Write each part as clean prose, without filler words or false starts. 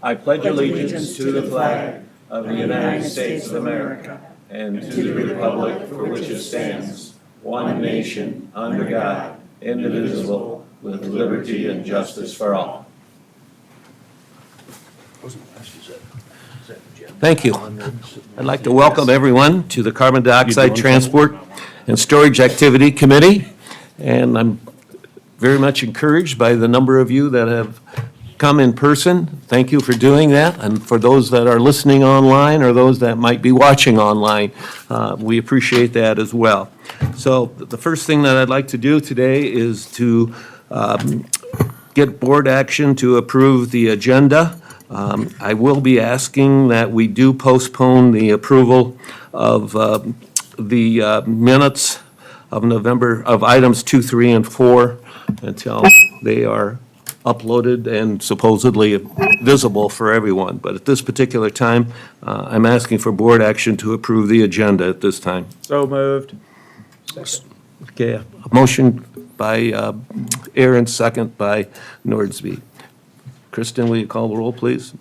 I pledge allegiance to the flag of the United States of America and to the republic for which it stands, one nation, under God, indivisible, with liberty and justice for all. Thank you. I'd like to welcome everyone to the Carbon Dioxide Transport and Storage Activity Committee. And I'm very much encouraged by the number of you that have come in person. Thank you for doing that. And for those that are listening online or those that might be watching online, we appreciate that as well. So the first thing that I'd like to do today is to get board action to approve the agenda. I will be asking that we do postpone the approval of the minutes of November, of items 2, 3, and 4 until they are uploaded and supposedly visible for everyone. But at this particular time, I'm asking for board action to approve the agenda at this time. So moved. Okay, a motion by Aaron, second by Nordsby. Kristen, will you call the roll, please?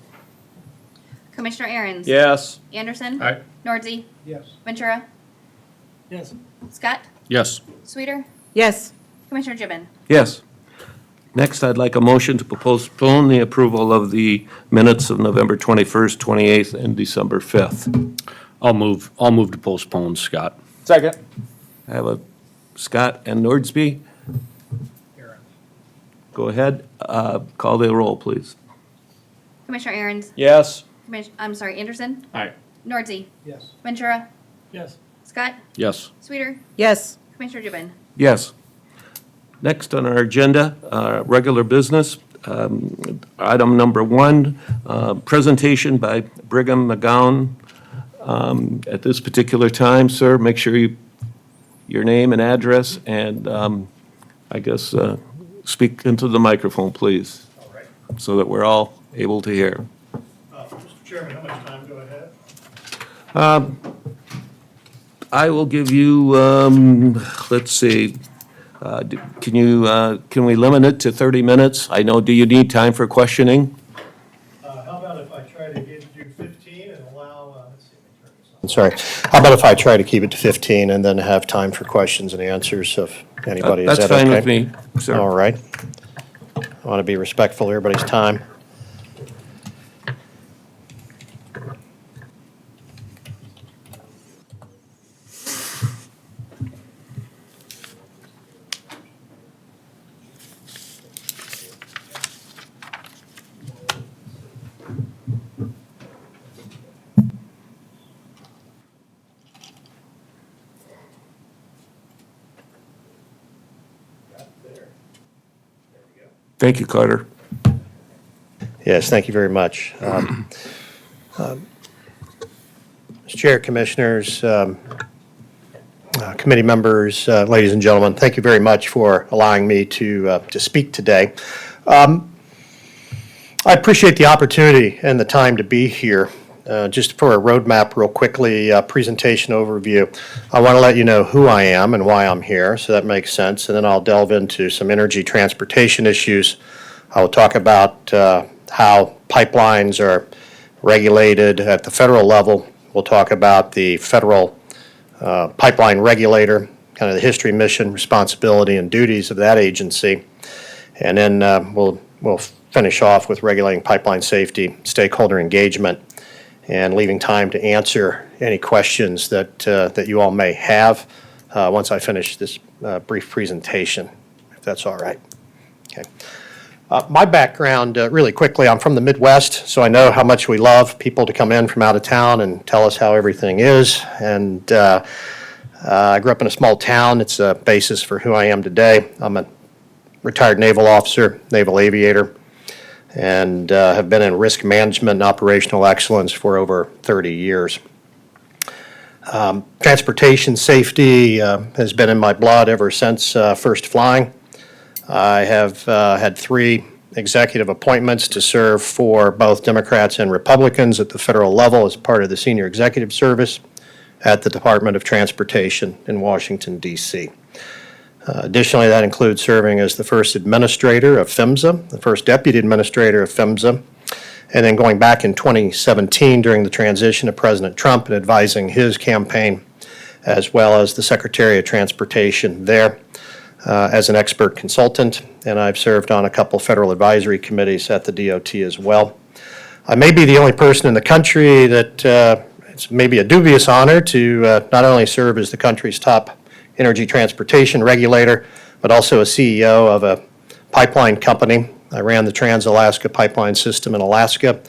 Commissioner Aaron's. Yes. Anderson. Aye. Nordsey. Yes. Ventura. Yes. Scott. Yes. Sweeter. Yes. Commissioner Gibbon. Yes. Next, I'd like a motion to postpone the approval of the minutes of November 21st, 28th, and December 5th. I'll move to postpone, Scott. Second. I have a Scott and Nordsby. Aaron. Go ahead, call the roll, please. Commissioner Aaron's. Yes. Anderson. Aye. Nordsey. Yes. Ventura. Yes. Scott. Yes. Sweeter. Yes. Commissioner Gibbon. Yes. Next on our agenda, regular business, item number 1, presentation by Brigham McGowan. At this particular time, sir, make sure your name and address and I guess speak into the microphone, please. All right. So that we're all able to hear. Mr. Chairman, how much time do I have? I will give you, let's see, can we limit it to 30 minutes? I know, do you need time for questioning? How about if I try to do 15 and allow, let's see, let me turn this on. Sorry. How about if I try to keep it to 15 and then have time for questions and answers if anybody, is That's that okay? fine with me, sir. All right. I want to be respectful of everybody's time. Thank you, Carter. Yes, thank you very much. Mr. Chair, Commissioners, committee members, ladies and gentlemen, thank you very much for allowing me to speak today. I appreciate the opportunity and the time to be here. Just for a roadmap real quickly, presentation overview, I want to let you know who I am and why I'm here, so that makes sense, and then I'll delve into some energy transportation issues. I will talk about how pipelines are regulated at the federal level. We'll talk about the federal pipeline regulator, kind of the history, mission, responsibility, and duties of that agency. And then we'll finish off with regulating pipeline safety, stakeholder engagement, and leaving time to answer any questions that you all may have once I finish this brief presentation, if that's all right. Okay. My background, really quickly, I'm from the Midwest, so I know how much we love people to come in from out of town and tell us how everything is. And I grew up in a small town. It's a basis for who I am today. I'm a retired naval officer, naval aviator, and have been in risk management and operational excellence for over 30 years. Transportation safety has been in my blood ever since first flying. I have had 3 executive appointments to serve for both Democrats and Republicans at the federal level as part of the senior executive service at the Department of Transportation in Washington, D.C. Additionally, that includes serving as the first administrator of PHMSA, the first deputy administrator of PHMSA, and then going back in 2017 during the transition of President Trump and advising his campaign, as well as the Secretary of Transportation there as an expert consultant, and I've served on a couple federal advisory committees at the DOT as well. I may be the only person in the country that it's maybe a dubious honor to not only serve as the country's top energy transportation regulator, but also a CEO of a pipeline company. I ran the Trans-Alaska Pipeline System in Alaska,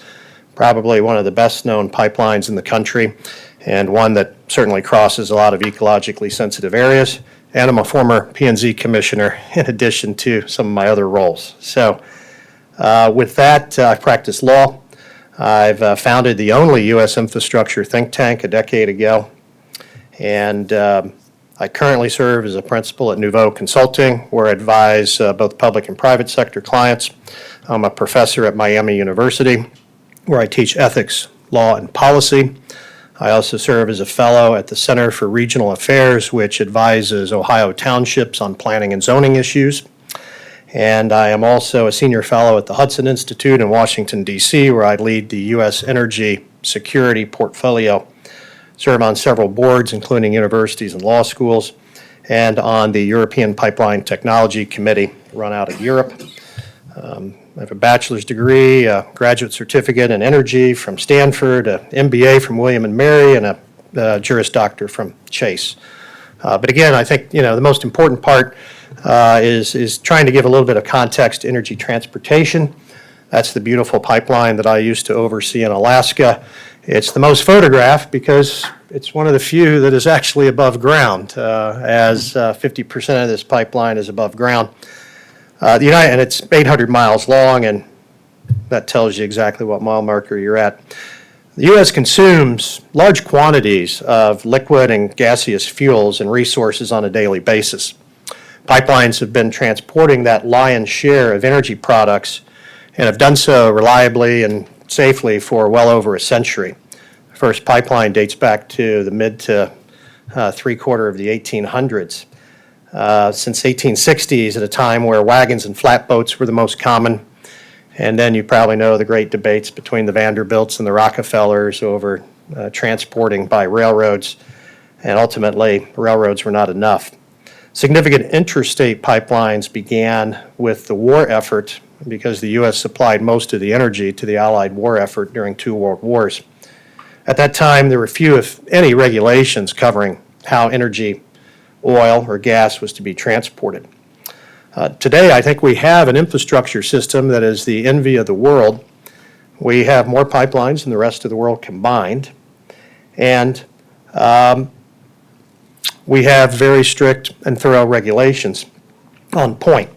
probably one of the best-known pipelines in the country, and one that certainly crosses a lot of ecologically sensitive areas. And I'm a former P&Z commissioner in addition to some of my other roles. So with that, I've practiced law. I've founded the only U.S. infrastructure think tank a decade ago, and I currently serve as a principal at Nouveau Consulting, where I advise both public and private sector clients. I'm a professor at Miami University, where I teach ethics, law, and policy. I also serve as a fellow at the Center for Regional Affairs, which advises Ohio townships on planning and zoning issues. And I am also a senior fellow at the Hudson Institute in Washington, D.C., where I lead the U.S. Energy Security Portfolio, serve on several boards, including universities and law schools, and on the European Pipeline Technology Committee, run out of Europe. I have a bachelor's degree, a graduate certificate in energy from Stanford, an MBA from William & Mary, and a Juris Doctor from Chase. But again, I think the most important part is trying to give a little bit of context to energy transportation. That's the beautiful pipeline that I used to oversee in Alaska. It's the most photographed because it's one of the few that is actually above ground, as 50% of this pipeline is above ground. And it's 800 miles long, and that tells you exactly what mile marker you're at. The U.S. consumes large quantities of liquid and gaseous fuels and resources on a daily basis. Pipelines have been transporting that lion's share of energy products and have done so reliably and safely for well over a century. The first pipeline dates back to the mid to three-quarter of the 1800s. Since 1860s, at a time where wagons and flatboats were the most common. And then you probably know the great debates between the Vanderbilts and the Rockefellers over transporting by railroads, and ultimately railroads were not enough. Significant interstate pipelines began with the war effort because the U.S. supplied most of the energy to the Allied war effort during two world wars. At that time, there were few, if any, regulations covering how energy, oil, or gas was to be transported. Today, I think we have an infrastructure system that is the envy of the world. We have more pipelines than the rest of the world combined, and we have very strict and thorough regulations on point.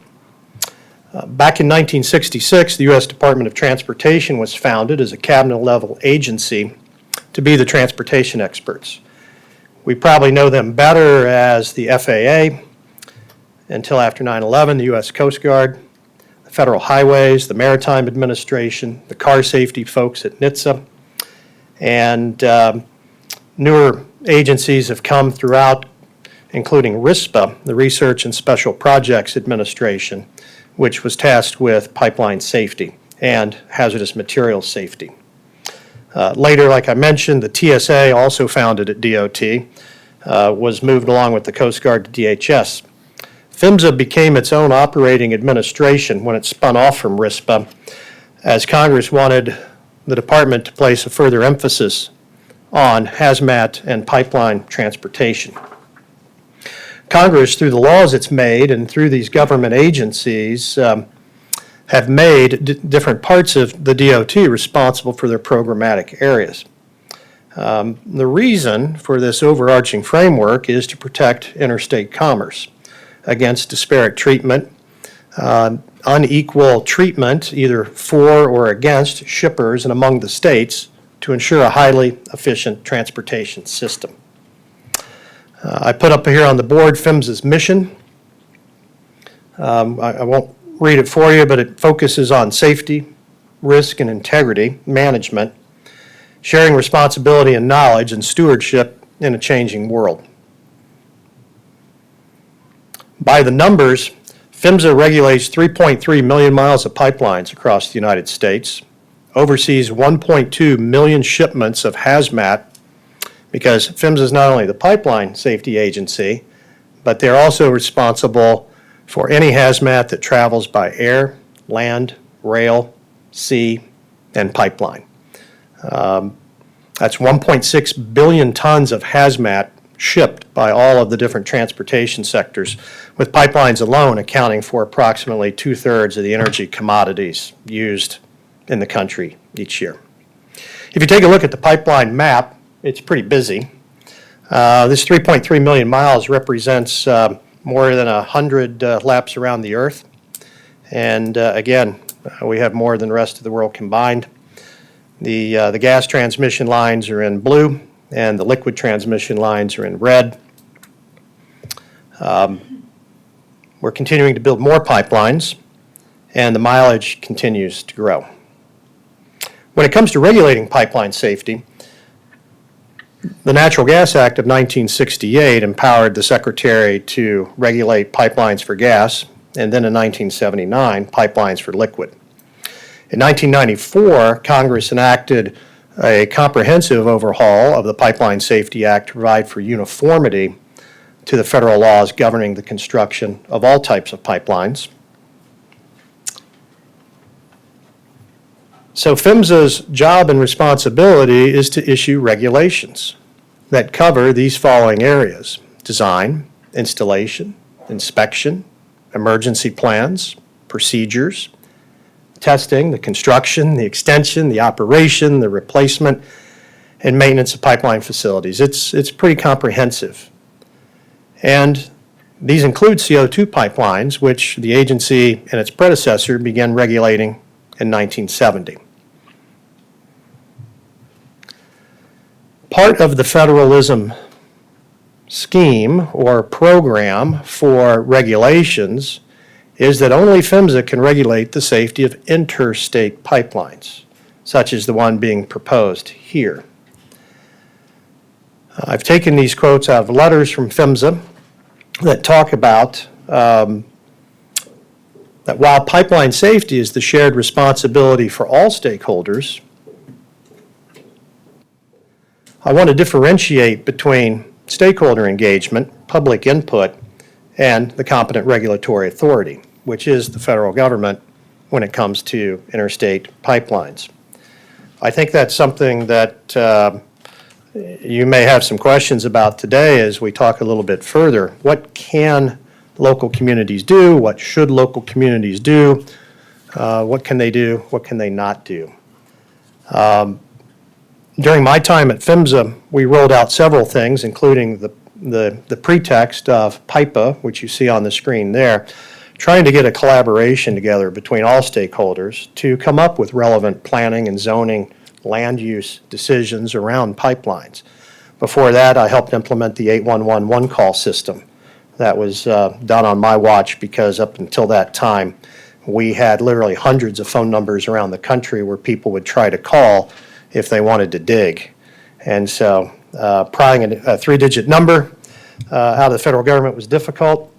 Back in 1966, the U.S. Department of Transportation was founded as a cabinet-level agency to be the transportation experts. We probably know them better as the FAA. Until after 9/11, the U.S. Coast Guard, the Federal Highways, the Maritime Administration, the car safety folks at NHTSA, and newer agencies have come throughout, including RISPA, the Research and Special Projects Administration, which was tasked with pipeline safety and hazardous materials safety. Later, like I mentioned, the TSA, also founded at DOT, was moved along with the Coast Guard to DHS. PHMSA became its own operating administration when it spun off from RISPA, as Congress wanted the department to place a further emphasis on hazmat and pipeline transportation. Congress, through the laws it's made and through these government agencies, have made different parts of the DOT responsible for their programmatic areas. The reason for this overarching framework is to protect interstate commerce against disparate treatment, unequal treatment either for or against shippers and among the states to ensure a highly efficient transportation system. I put up here on the board PHMSA's mission. I won't read it for you, but it focuses on safety, risk and integrity management, sharing responsibility and knowledge, and stewardship in a changing world. By the numbers, PHMSA regulates 3.3 million miles of pipelines across the United States, oversees 1.2 million shipments of hazmat, because PHMSA is not only the pipeline safety agency, but they're also responsible for any hazmat that travels by air, land, rail, sea, and pipeline. That's 1.6 billion tons of hazmat shipped by all of the different transportation sectors, with pipelines alone accounting for approximately 2/3 of the energy commodities used in the country each year. If you take a look at the pipeline map, it's pretty busy. This 3.3 million miles represents more than 100 laps around the Earth. And again, we have more than the rest of the world combined. The gas transmission lines are in blue, and the liquid transmission lines are in red. We're continuing to build more pipelines, and the mileage continues to grow. When it comes to regulating pipeline safety, the Natural Gas Act of 1968 empowered the Secretary to regulate pipelines for gas, and then in 1979, pipelines for liquid. In 1994, Congress enacted a comprehensive overhaul of the Pipeline Safety Act to provide for uniformity to the federal laws governing the construction of all types of pipelines. So PHMSA's job and responsibility is to issue regulations that cover these following areas: design, installation, inspection, emergency plans, procedures, testing, the construction, the extension, the operation, the replacement, and maintenance of pipeline facilities. It's pretty comprehensive. And these include CO2 pipelines, which the agency and its predecessor began regulating in 1970. Part of the federalism scheme or program for regulations is that only PHMSA can regulate the safety of interstate pipelines, such as the one being proposed here. I've taken these quotes out of letters from PHMSA that talk about that while pipeline safety is the shared responsibility for all stakeholders, I want to differentiate between stakeholder engagement, public input, and the competent regulatory authority, which is the federal government when it comes to interstate pipelines. I think that's something that you may have some questions about today as we talk a little bit further. What can local communities do? What should local communities do? What can they do? What can they not do? During my time at PHMSA, we rolled out several things, including the pretext of PIPA, which you see on the screen there, trying to get a collaboration together between all stakeholders to come up with relevant planning and zoning land use decisions around pipelines. Before that, I helped implement the 811 one-call system. That was done on my watch because up until that time, we had literally hundreds of phone numbers around the country where people would try to call if they wanted to dig. And so prying a three-digit number out of the federal government was difficult,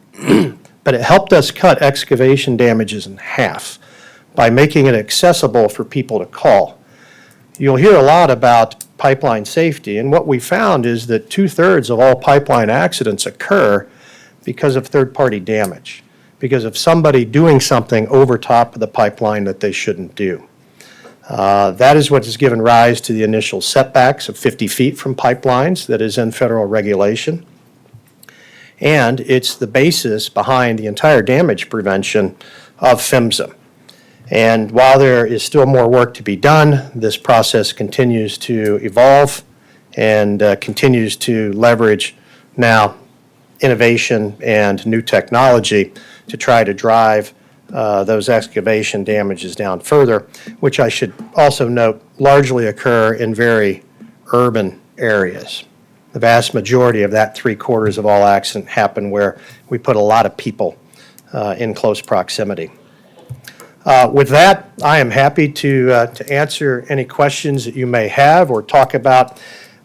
but it helped us cut excavation damages in half by making it accessible for people to call. You'll hear a lot about pipeline safety, and what we found is that 2/3 of all pipeline accidents occur because of third-party damage, because of somebody doing something over top of the pipeline that they shouldn't do. That is what has given rise to the initial setbacks of 50 feet from pipelines that is in federal regulation. And it's the basis behind the entire damage prevention of PHMSA. And while there is still more work to be done, this process continues to evolve and continues to leverage now innovation and new technology to try to drive those excavation damages down further, which I should also note largely occur in very urban areas. The vast majority of that 3/4 of all accidents happen where we put a lot of people in close proximity. With that, I am happy to answer any questions that you may have or talk about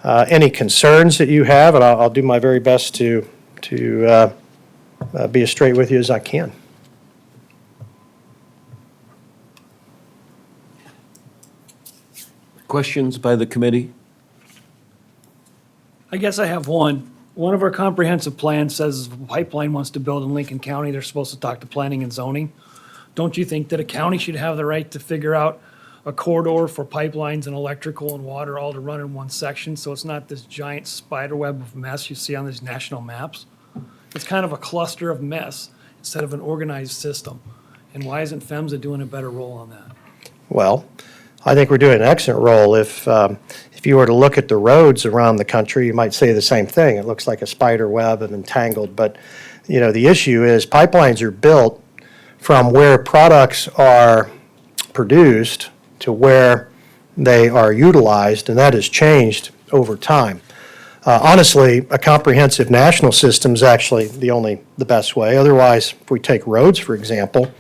any concerns that you have, and I'll do my very best to be as straight with you as I can. Questions by the committee? I guess I have one. One of our comprehensive plans says if a pipeline wants to build in Lincoln County, they're supposed to talk to planning and zoning. Don't you think that a county should have the right to figure out a corridor for pipelines and electrical and water all to run in one section, so it's not this giant spider web of mess you see on these national maps? It's kind of a cluster of mess instead of an organized system. And why isn't PHMSA doing a better role on that? Well, I think we're doing an excellent role. If you were to look at the roads around the country, you might say the same thing. It looks like a spider web and entangled. But, the issue is pipelines are built from where products are produced to where they are utilized, and that has changed over time. Honestly, a comprehensive national system is actually the best way. Otherwise, if we take roads, for example,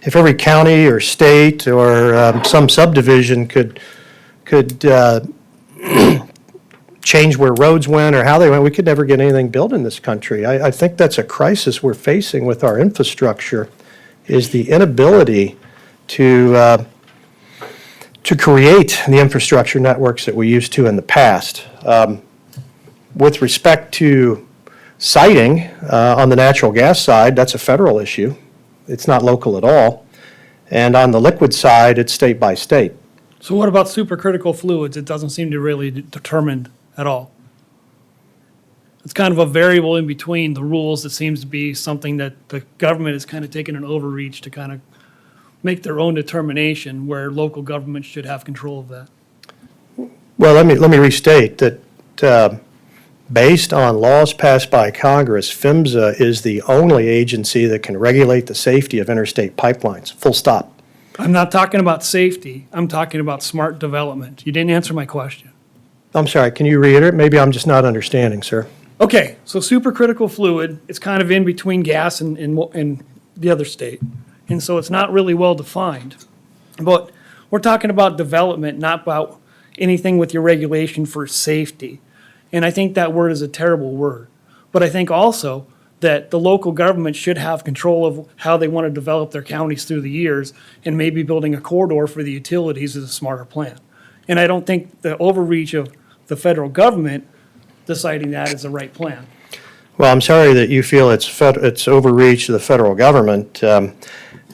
if every county or state or some subdivision could change where roads went or how they went, we could never get anything built in this country. I think that's a crisis we're facing with our infrastructure, is the inability to create the infrastructure networks that we used to in the past. With respect to siting on the natural gas side, that's a federal issue. It's not local at all. And on the liquid side, it's state by state. So what about supercritical fluids? It doesn't seem to really determined at all. It's kind of a variable in between the rules. It seems to be something that the government is kind of taking an overreach to kind of make their own determination, where local governments should have control of that. Well, let me restate that based on laws passed by Congress, PHMSA is the only agency that can regulate the safety of interstate pipelines, full stop. I'm not talking about safety. I'm talking about smart development. You didn't answer my question. I'm sorry, can you reiterate? Maybe I'm just not understanding, sir. Okay, so supercritical fluid, it's kind of in between gas and the other state. And so it's not really well defined. But we're talking about development, not about anything with your regulation for safety. And I think that word is a terrible word. But I think also that the local government should have control of how they want to develop their counties through the years, and maybe building a corridor for the utilities is a smarter plan. And I don't think the overreach of the federal government deciding that is the right plan. Well, I'm sorry that you feel it's overreach of the federal government.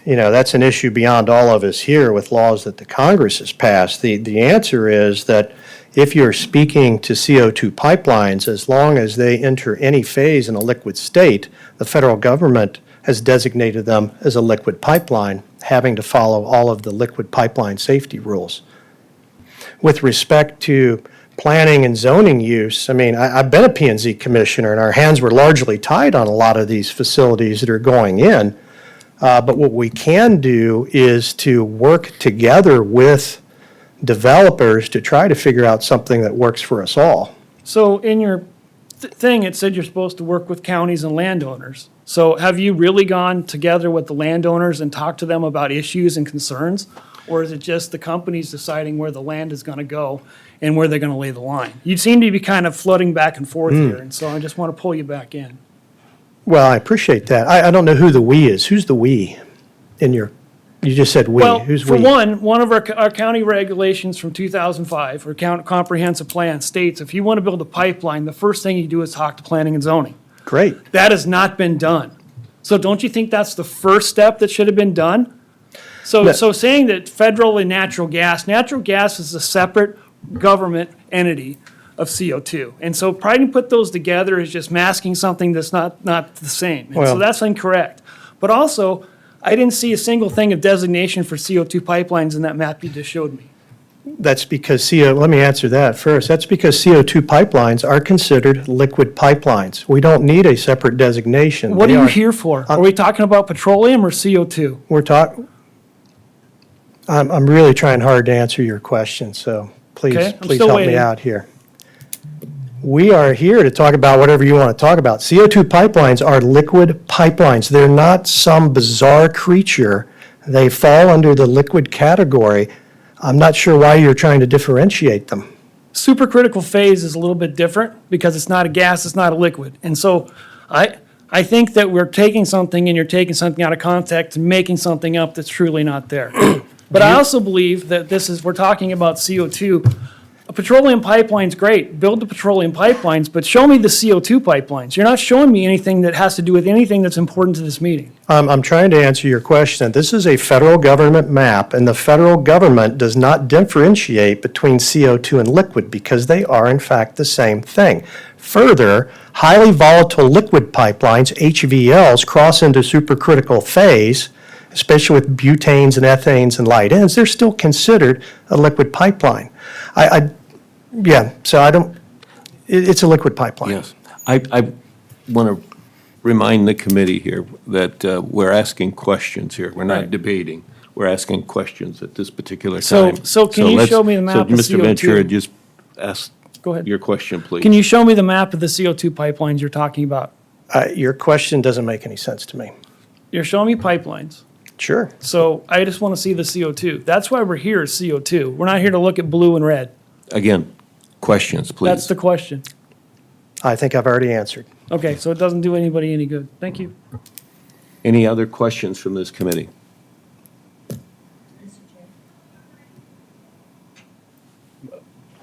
That's an issue beyond all of us here with laws that the Congress has passed. The answer is that if you're speaking to CO2 pipelines, as long as they enter any phase in a liquid state, the federal government has designated them as a liquid pipeline, having to follow all of the liquid pipeline safety rules. With respect to planning and zoning use, I've been a P&Z commissioner, and our hands were largely tied on a lot of these facilities that are going in. But what we can do is to work together with developers to try to figure out something that works for us all. So in your thing, it said you're supposed to work with counties and landowners. So have you really gone together with the landowners and talked to them about issues and concerns? Or is it just the companies deciding where the land is going to go and where they're going to lay the line? You seem to be kind of floating back and forth here, and so I just want to pull you back in. Well, I appreciate that. I don't know who the we is. Who's the we in your, you just said we. Well, Who's for we? one of our county regulations from 2005, or comprehensive plan, states if you want to build a pipeline, the first thing you do is talk to planning and zoning. Great. That has not been done. So don't you think that's the first step that should have been done? So saying that federal and natural gas is a separate government entity of CO2. And so trying to put those together is just masking something that's not the same. And so Well- that's incorrect. But also, I didn't see a single thing of designation for CO2 pipelines in that map you just showed me. That's because let me answer that first. That's because CO2 pipelines are considered liquid pipelines. We don't need a separate designation. What They are you here for? Are we talking about petroleum or CO2? I'm really trying hard to answer your question, so please, Okay, I'm please still help me waiting. out here. We are here to talk about whatever you want to talk about. CO2 pipelines are liquid pipelines. They're not some bizarre creature. They fall under the liquid category. I'm not sure why you're trying to differentiate them. Supercritical phase is a little bit different because it's not a gas, it's not a liquid. And so I think that we're taking something and you're taking something out of context and making something up that's truly not there. But I also believe that we're talking about CO2. A petroleum pipeline's great, build the petroleum pipelines, but show me the CO2 pipelines. You're not showing me anything that has to do with anything that's important to this meeting. I'm trying to answer your question. This is a federal government map, and the federal government does not differentiate between CO2 and liquid because they are, in fact, the same thing. Further, highly volatile liquid pipelines, HVLs, cross into supercritical phase, especially with butanes and ethanes and light ends. They're still considered a liquid pipeline. So I don't, it's a liquid pipeline. Yes. I want to remind the committee here that we're asking questions here. We're not Right. debating. We're asking questions at this particular So- time. so can you let's- show me the map of So, Mr. Ventura, CO2? just ask Go ahead. your question, please. Can you show me the map of the CO2 pipelines you're talking about? Your question doesn't make any sense to me. You're showing me pipelines. Sure. So I just want to see the CO2. That's why we're here, is CO2. We're not here to look at blue and red. Again, questions, please. That's the question. I think I've already answered. Okay, so it doesn't do anybody any good. Thank you. Any other questions from this committee? Mr. Chair.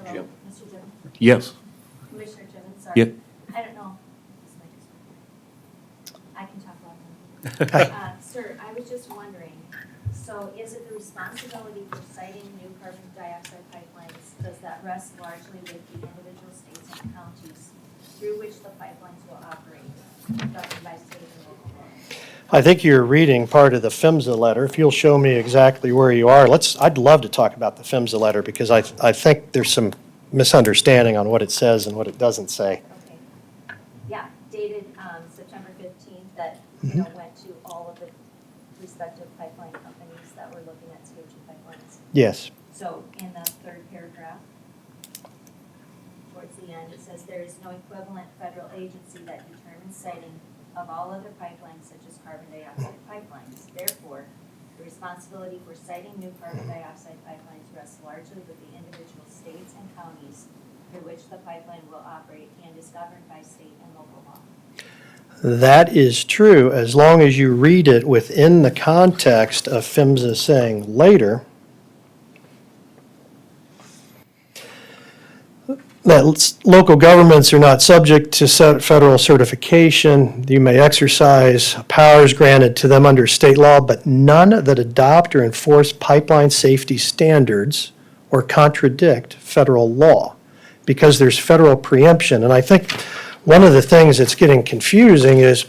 Hello, Mr. Gibbon? Yes. Commissioner Gibbon, sorry. Yeah. I don't know. This mic is working. I can talk loud. Sir, I was just wondering, so is it the responsibility for siting new carbon dioxide pipelines, does that rest largely with the individual states and counties through which the pipelines will operate, governed by state and local law? I think you're reading part of the PHMSA letter. If you'll show me exactly where you are, I'd love to talk about the PHMSA letter because I think there's some misunderstanding on what it says and what it doesn't say. Okay. Yeah, dated September 15th that, went to all of the respective pipeline companies that were looking at CO2 pipelines. Yes. So in the third paragraph, towards the end, it says there is no equivalent federal agency that determines siting of all other pipelines such as carbon dioxide pipelines. Therefore, the responsibility for siting new carbon dioxide pipelines rests largely with the individual states and counties through which the pipeline will operate and is governed by state and local law. That is true as long as you read it within the context of PHMSA saying later that local governments are not subject to federal certification. You may exercise powers granted to them under state law, but none that adopt or enforce pipeline safety standards or contradict federal law because there's federal preemption. And I think one of the things that's getting confusing is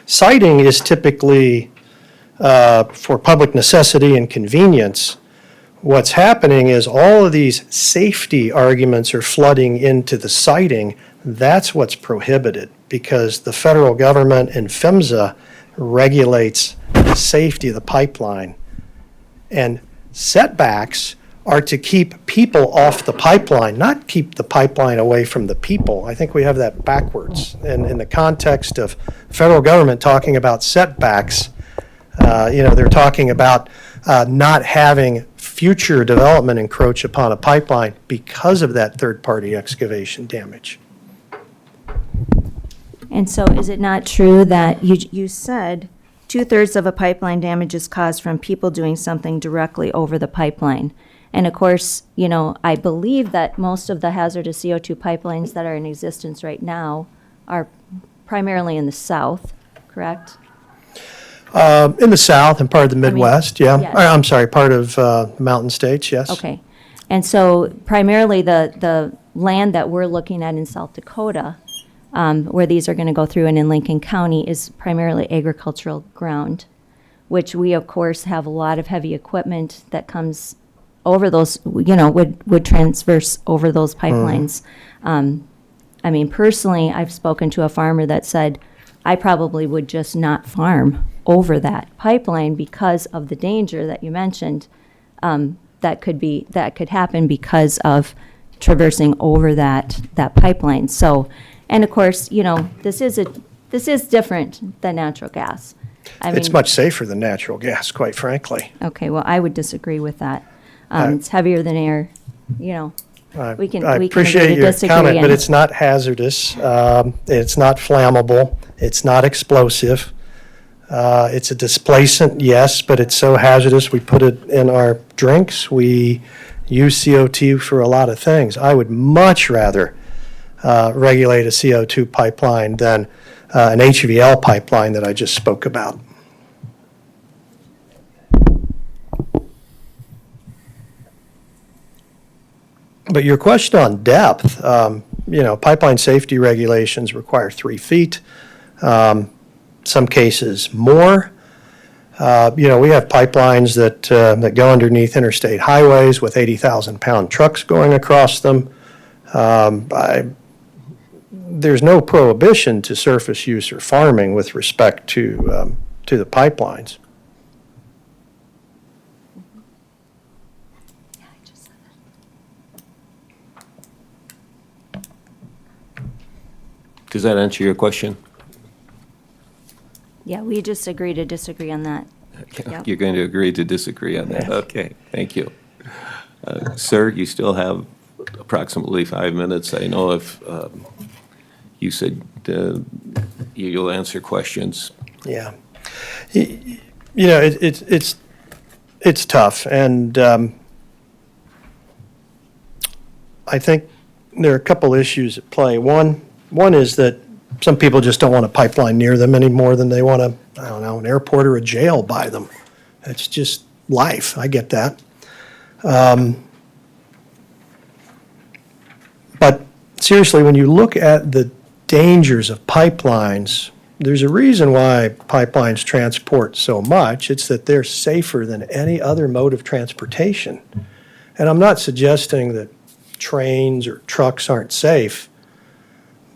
siting is typically for public necessity and convenience. What's happening is all of these safety arguments are flooding into the siting. That's what's prohibited because the federal government and PHMSA regulates the safety of the pipeline. And setbacks are to keep people off the pipeline, not keep the pipeline away from the people. I think we have that backwards. And in the context of federal government talking about setbacks, they're talking about not having future development encroach upon a pipeline because of that third-party excavation damage. And so is it not true that you said 2/3 of a pipeline damage is caused from people doing something directly over the pipeline? And of course, I believe that most of the hazardous CO2 pipelines that are in existence right now are primarily in the south, correct? In the south and part of the Midwest, yeah. yes. I'm sorry, part of mountain states, yes. Okay. And so primarily the land that we're looking at in South Dakota, where these are going to go through and in Lincoln County is primarily agricultural ground, which we of course have a lot of heavy equipment that comes over those, would transverse over those pipelines. Personally, I've spoken to a farmer that said, I probably would just not farm over that pipeline because of the danger that you mentioned that could happen because of traversing over that pipeline. So, and of course, this is different than natural gas. It's much safer than natural gas, quite frankly. Okay, well, I would disagree with that. It's heavier than air, we can I agree appreciate to your disagree. comment, but and- it's not hazardous. It's not flammable. It's not explosive. It's a displacement, yes, but it's so hazardous, we put it in our drinks. We use CO2 for a lot of things. I would much rather regulate a CO2 pipeline than an HVL pipeline that I just spoke about. But your question on depth, pipeline safety regulations require 3 feet, some cases more. We have pipelines that go underneath interstate highways with 80,000-pound trucks going across them. There's no prohibition to surface use or farming with respect to the pipelines. Yeah, I just said that. Does that answer your question? Yeah, we just agree to disagree on that. Yep. You're going to agree to disagree on that? Yes. Okay, thank you. Sir, you still have approximately 5 minutes. I know if you said you'll answer questions. Yeah. It's tough, and I think there are a couple issues at play. One is that some people just don't want a pipeline near them any more than they want an airport or a jail by them. It's just life. I get that. But seriously, when you look at the dangers of pipelines, there's a reason why pipelines transport so much. It's that they're safer than any other mode of transportation. And I'm not suggesting that trains or trucks aren't safe,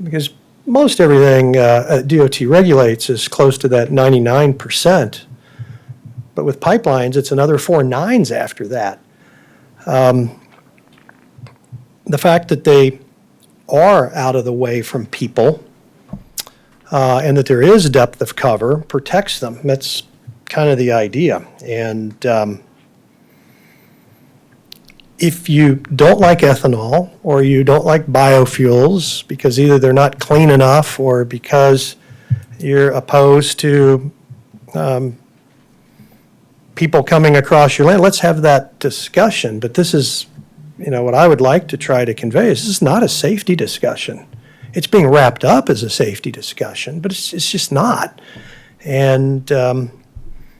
because most everything DOT regulates is close to that 99%. But with pipelines, it's another 4 nines after that. The fact that they are out of the way from people and that there is depth of cover protects them. That's kind of the idea. And if you don't like ethanol or you don't like biofuels because either they're not clean enough or because you're opposed to people coming across your land, let's have that discussion. But this is, what I would like to try to convey is this is not a safety discussion. It's being wrapped up as a safety discussion, but it's just not. And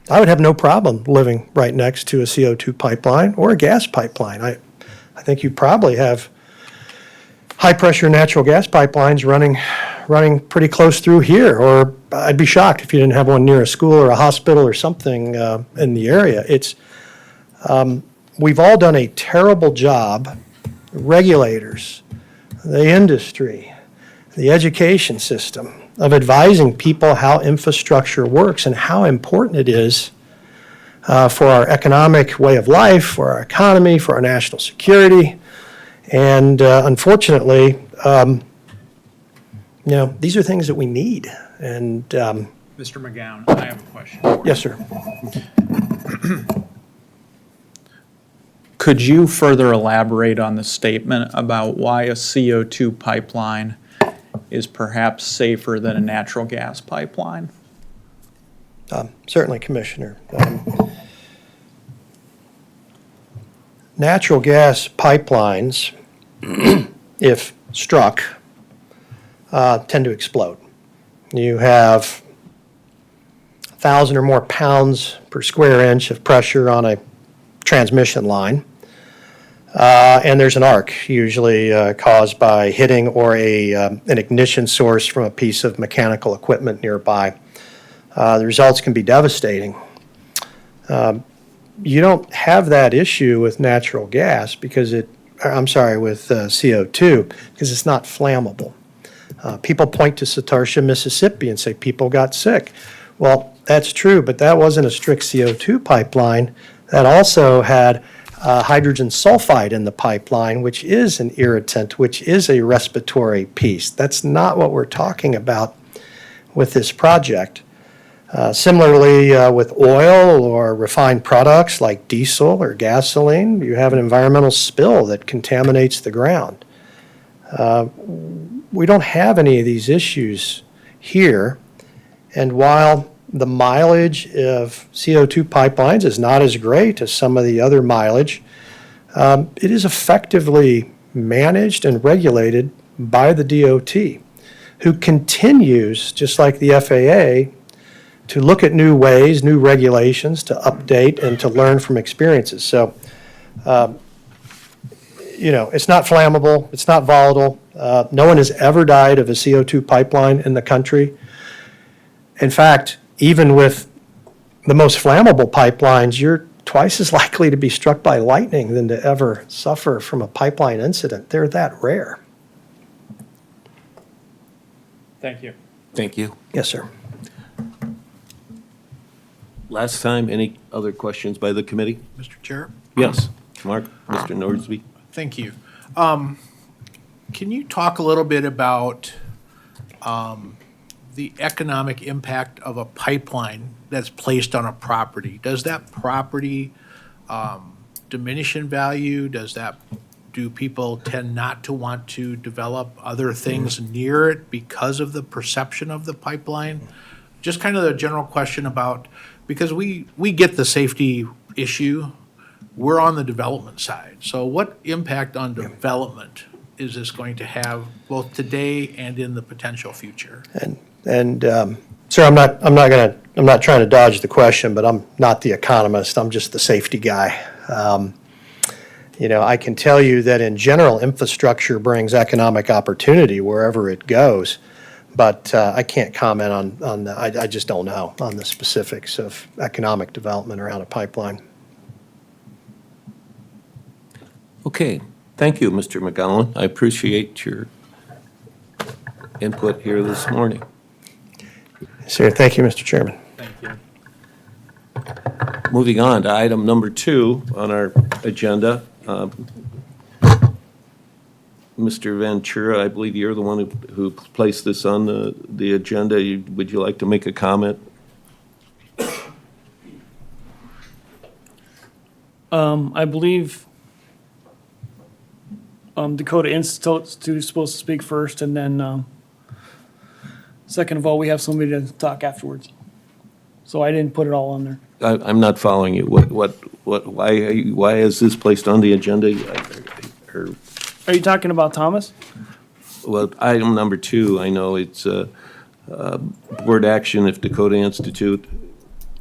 I would have no problem living right next to a CO2 pipeline or a gas pipeline. I think you probably have high-pressure natural gas pipelines running pretty close through here, or I'd be shocked if you didn't have one near a school or a hospital or something in the area. We've all done a terrible job, regulators, the industry, the education system, of advising people how infrastructure works and how important it is for our economic way of life, for our economy, for our national security. And unfortunately, these are things that we need. And Mr. McGowan, I have a question. yes, sir. Could you further elaborate on the statement about why a CO2 pipeline is perhaps safer than a natural gas pipeline? Certainly, Commissioner. Natural gas pipelines, if struck, tend to explode. You have 1,000 or more pounds per square inch of pressure on a transmission line. And there's an arc, usually caused by hitting or an ignition source from a piece of mechanical equipment nearby. The results can be devastating. You don't have that issue with natural gas because with CO2, because it's not flammable. People point to Satarsha, Mississippi and say people got sick. Well, that's true, but that wasn't a strict CO2 pipeline. That also had hydrogen sulfide in the pipeline, which is an irritant, which is a respiratory piece. That's not what we're talking about with this project. Similarly, with oil or refined products like diesel or gasoline, you have an environmental spill that contaminates the ground. We don't have any of these issues here, and while the mileage of CO2 pipelines is not as great as some of the other mileage, it is effectively managed and regulated by the DOT, who continues, just like the FAA, to look at new ways, new regulations, to update and to learn from experiences. So, it's not flammable, it's not volatile. No one has ever died of a CO2 pipeline in the country. In fact, even with the most flammable pipelines, you're twice as likely to be struck by lightning than to ever suffer from a pipeline incident. They're that rare. Thank you. Thank you. Yes, sir. Last time, any other questions by the committee? Mr. Chair? Yes, Mark, Mr. Nordsby. Thank you. Can you talk a little bit about the economic impact of a pipeline that's placed on a property? Does that property diminish in value? Do people tend not to want to develop other things near it because of the perception of the pipeline? Just kind of the general question about, because we get the safety issue, we're on the development side. So what impact on development is this going to have both today and in the potential future? Sir, I'm not trying to dodge the question, but I'm not the economist. I'm just the safety guy. I can tell you that in general, infrastructure brings economic opportunity wherever it goes. But I can't comment on the, I just don't know on the specifics of economic development around a pipeline. Okay, thank you, Mr. McGowan. I appreciate your input here this morning. Sir, thank you, Mr. Chairman. Thank you. Moving on to item number 2 on our agenda. Mr. Ventura, I believe you're the one who placed this on the agenda. Would you like to make a comment? I believe Dakota Institute is supposed to speak first, and then second of all, we have somebody to talk afterwards. So I didn't put it all on there. I'm not following you. Why is this placed on the agenda? Are you talking about Thomas? Well, item number 2, I know it's board action if Dakota Institute.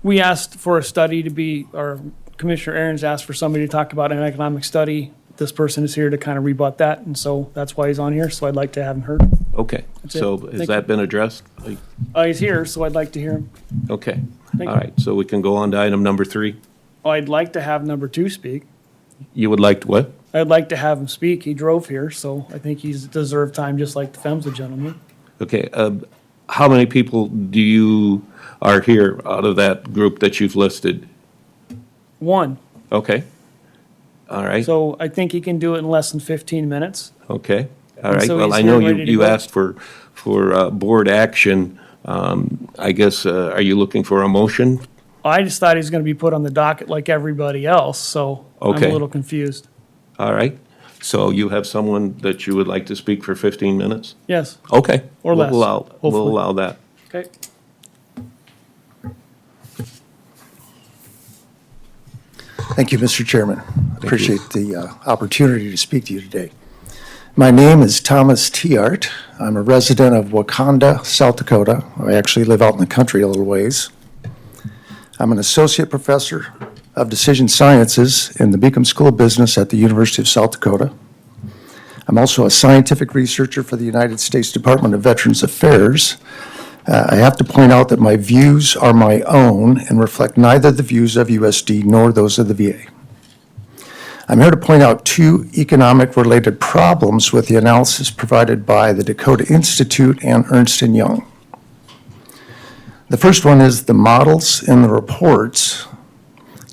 We asked for a study to be, or Commissioner Aaron's asked for somebody to talk about an economic study. This person is here to kind of rebut that, and so that's why he's on here, so I'd like to have him heard. Okay, That's it. so Thank has you. that been addressed? He's here, so I'd like to hear him. Okay, Thank all you. right, so we can go on to item number 3. I'd like to have number 2 speak. You would like to what? I'd like to have him speak. He drove here, so I think he's deserved time just like the PHMSA gentleman. Okay, how many people are here out of that group that you've listed? 1. Okay, all right, So I think he can do it in less than 15 minutes. okay, all And right. so Well, he's I here know ready to you go. asked for board action. I guess, are you looking for a motion? I just thought he was going to be put on the docket like everybody else, so I'm Okay. a little confused. All right, so you have someone that you would like to speak for 15 minutes? Yes, Okay. Or less, We'll hopefully. allow that. okay. Thank you, Mr. Chairman. Appreciate the opportunity to speak to you today. My name is Thomas Tiart. I'm a resident of Wakanda, South Dakota. I actually live out in the country a little ways. I'm an associate professor of decision sciences in the Beacom School of Business at the University of South Dakota. I'm also a scientific researcher for the United States Department of Veterans Affairs. I have to point out that my views are my own and reflect neither the views of USD nor those of the VA. I'm here to point out 2 economic-related problems with the analysis provided by the Dakota Institute and Ernst & Young. The first one is the models in the reports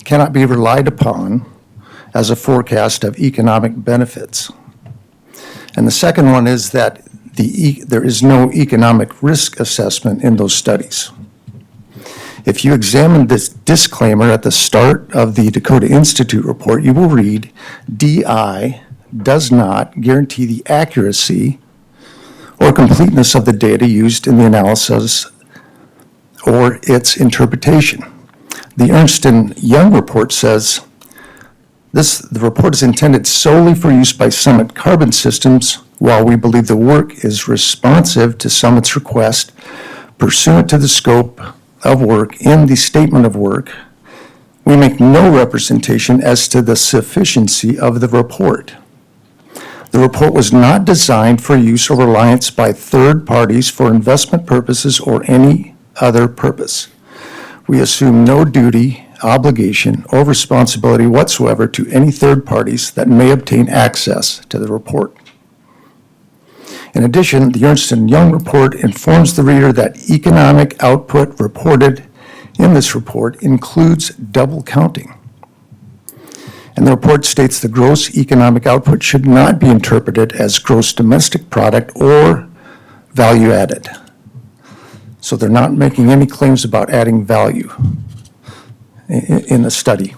cannot be relied upon as a forecast of economic benefits. And the second one is that there is no economic risk assessment in those studies. If you examine this disclaimer at the start of the Dakota Institute report, you will read, DI does not guarantee the accuracy or completeness of the data used in the analysis or its interpretation. The Ernst & Young report says, the report is intended solely for use by Summit Carbon Systems. While we believe the work is responsive to Summit's request pursuant to the scope of work in the statement of work, we make no representation as to the sufficiency of the report. The report was not designed for use or reliance by third parties for investment purposes or any other purpose. We assume no duty, obligation, or responsibility whatsoever to any third parties that may obtain access to the report. In addition, the Ernst & Young report informs the reader that economic output reported in this report includes double counting. And the report states the gross economic output should not be interpreted as gross domestic product or value added. So they're not making any claims about adding value in the study.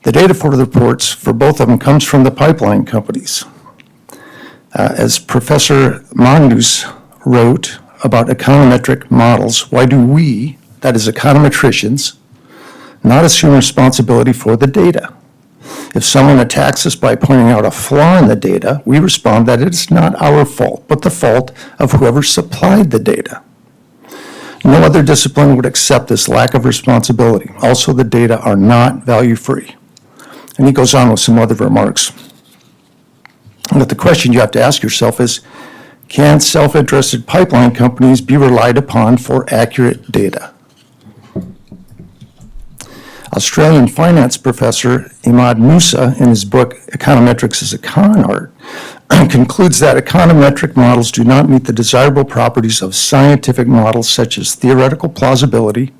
The data for the reports for both of them comes from the pipeline companies. As Professor Magnus wrote about econometric models, why do we, that is econometricians, not assume responsibility for the data? If someone attacks us by pointing out a flaw in the data, we respond that it is not our fault, but the fault of whoever supplied the data. No other discipline would accept this lack of responsibility. Also, the data are not value-free. And he goes on with some other remarks. But the question you have to ask yourself is, can self-interested pipeline companies be relied upon for accurate data? Australian finance professor Imad Musa, in his book Econometrics is a Con Art, concludes that econometric models do not meet the desirable properties of scientific models such as theoretical plausibility,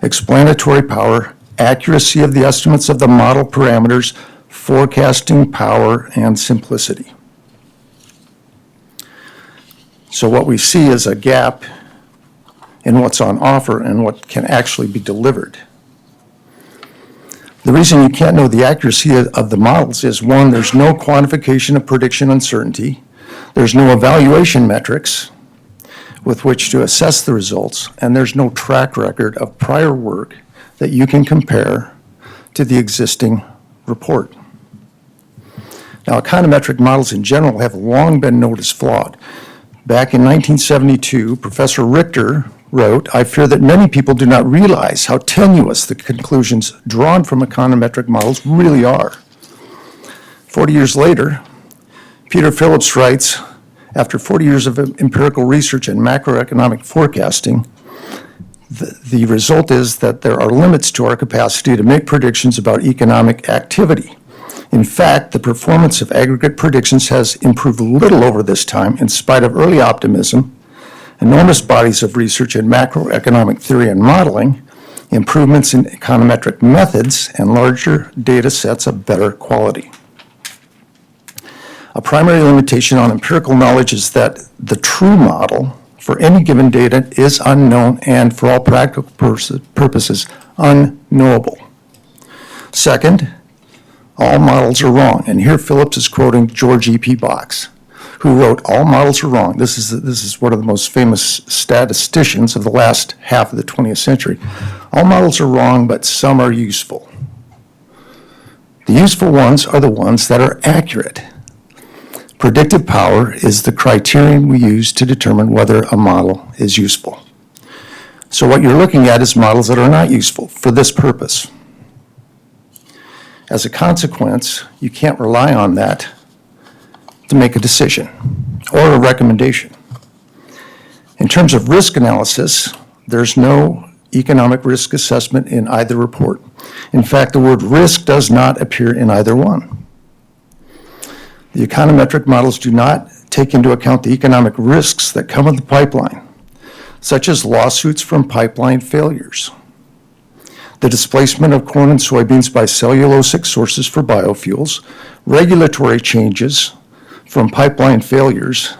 explanatory power, accuracy of the estimates of the model parameters, forecasting power, and simplicity. So what we see is a gap in what's on offer and what can actually be delivered. The reason you can't know the accuracy of the models is, one, there's no quantification of prediction uncertainty, there's no evaluation metrics with which to assess the results, and there's no track record of prior work that you can compare to the existing report. Now, econometric models in general have long been noted as flawed. Back in 1972, Professor Richter wrote, "I fear that many people do not realize how tenuous the conclusions drawn from econometric models really are." 40 years later, Peter Phillips writes, after 40 years of empirical research and macroeconomic forecasting, the result is that there are limits to our capacity to make predictions about economic activity. In fact, the performance of aggregate predictions has improved little over this time in spite of early optimism, enormous bodies of research in macroeconomic theory and modeling, improvements in econometric methods, and larger data sets of better quality. A primary limitation on empirical knowledge is that the true model for any given data is unknown and, for all practical purposes, unknowable. Second, all models are wrong. And here Phillips is quoting George E.P. Box, who wrote, "All models are wrong." This is one of the most famous statisticians of the last half of the 20th century. "All models are wrong, but some are useful. The useful ones are the ones that are accurate. Predictive power is the criterion we use to determine whether a model is useful." So what you're looking at is models that are not useful for this purpose. As a consequence, you can't rely on that to make a decision or a recommendation. In terms of risk analysis, there's no economic risk assessment in either report. In fact, the word risk does not appear in either one. The econometric models do not take into account the economic risks that come with the pipeline, such as lawsuits from pipeline failures, the displacement of corn and soybeans by cellulosic sources for biofuels, regulatory changes from pipeline failures.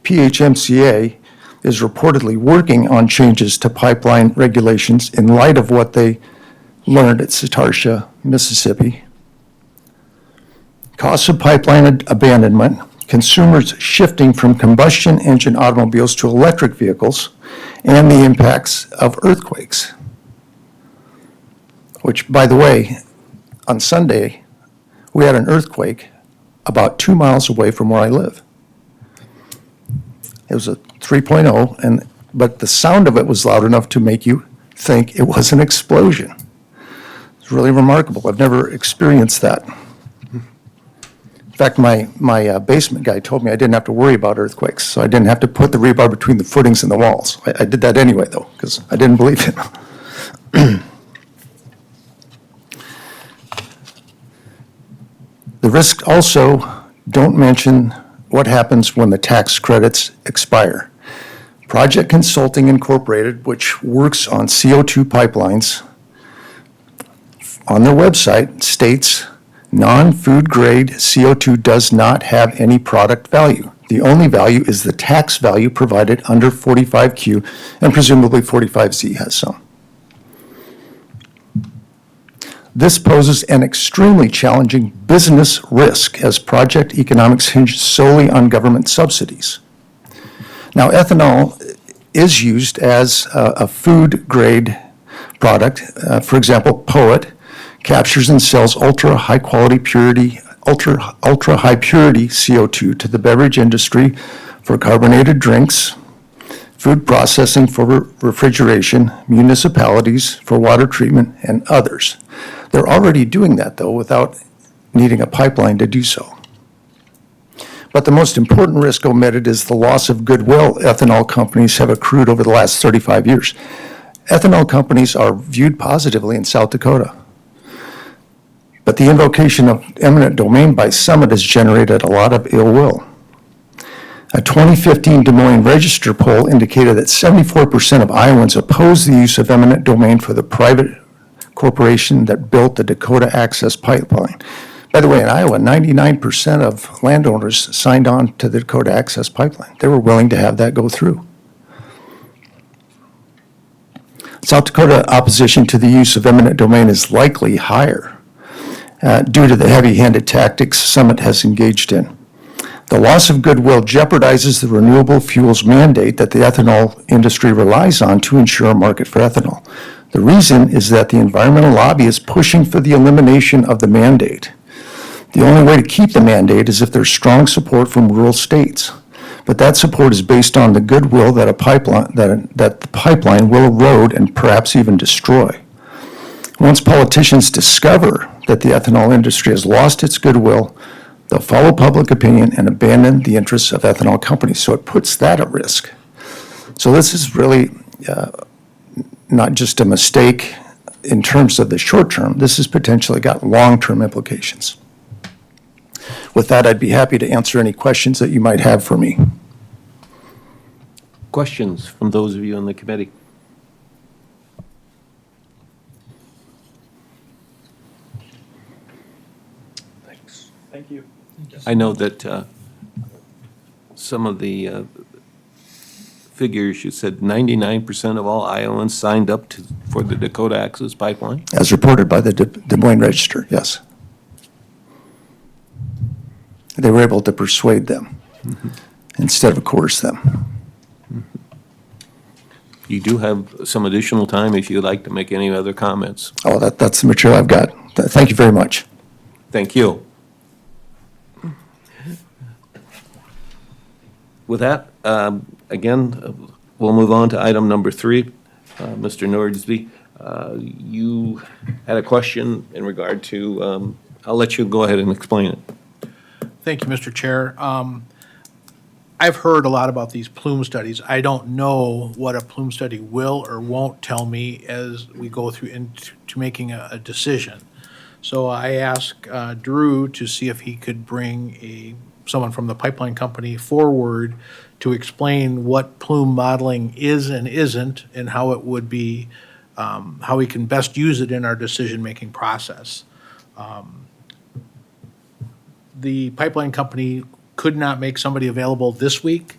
PHMCA is reportedly working on changes to pipeline regulations in light of what they learned at Satarsha, Mississippi. Costs of pipeline abandonment, consumers shifting from combustion engine automobiles to electric vehicles, and the impacts of earthquakes. Which, by the way, on Sunday, we had an earthquake about 2 miles away from where I live. It was a 3.0, but the sound of it was loud enough to make you think it was an explosion. It's really remarkable. I've never experienced that. In fact, my basement guy told me I didn't have to worry about earthquakes, so I didn't have to put the rebar between the footings and the walls. I did that anyway, though, because I didn't believe it. The risks also don't mention what happens when the tax credits expire. Project Consulting Incorporated, which works on CO2 pipelines, on their website states non-food grade CO2 does not have any product value. The only value is the tax value provided under 45Q, and presumably 45Z has some. This poses an extremely challenging business risk as project economics hinge solely on government subsidies. Now, ethanol is used as a food grade product. For example, Poet captures and sells ultra high purity CO2 to the beverage industry for carbonated drinks, food processing for refrigeration, municipalities for water treatment, and others. They're already doing that, though, without needing a pipeline to do so. But the most important risk omitted is the loss of goodwill ethanol companies have accrued over the last 35 years. Ethanol companies are viewed positively in South Dakota. But the invocation of eminent domain by Summit has generated a lot of ill will. A 2015 Des Moines Register poll indicated that 74% of Iowans oppose the use of eminent domain for the private corporation that built the Dakota Access Pipeline. By the way, in Iowa, 99% of landowners signed on to the Dakota Access Pipeline. They were willing to have that go through. South Dakota opposition to the use of eminent domain is likely higher due to the heavy-handed tactics Summit has engaged in. The loss of goodwill jeopardizes the renewable fuels mandate that the ethanol industry relies on to ensure a market for ethanol. The reason is that the environmental lobby is pushing for the elimination of the mandate. The only way to keep the mandate is if there's strong support from rural states. But that support is based on the goodwill that the pipeline will erode and perhaps even destroy. Once politicians discover that the ethanol industry has lost its goodwill, they'll follow public opinion and abandon the interests of ethanol companies. So it puts that at risk. So this is really not just a mistake in terms of the short term. This has potentially got long-term implications. With that, I'd be happy to answer any questions that you might have for me. Questions from those of you on the committee? Thanks. Thank you. I know that some of the figures, you said 99% of all Iowans signed up for the Dakota Access Pipeline? As reported by the Des Moines Register, yes. They were able to persuade them instead of coerce them. You do have some additional time if you'd like to make any other comments. Oh, that's the material I've got. Thank you very much. Thank you. With that, again, we'll move on to item number 3. Mr. Nordsby, you had a question in regard to, I'll let you go ahead and explain it. Thank you, Mr. Chair. I've heard a lot about these plume studies. I don't know what a plume study will or won't tell me as we go through into making a decision. So I asked Drew to see if he could bring someone from the pipeline company forward to explain what plume modeling is and isn't, and how it would be, how we can best use it in our decision-making process. The pipeline company could not make somebody available this week,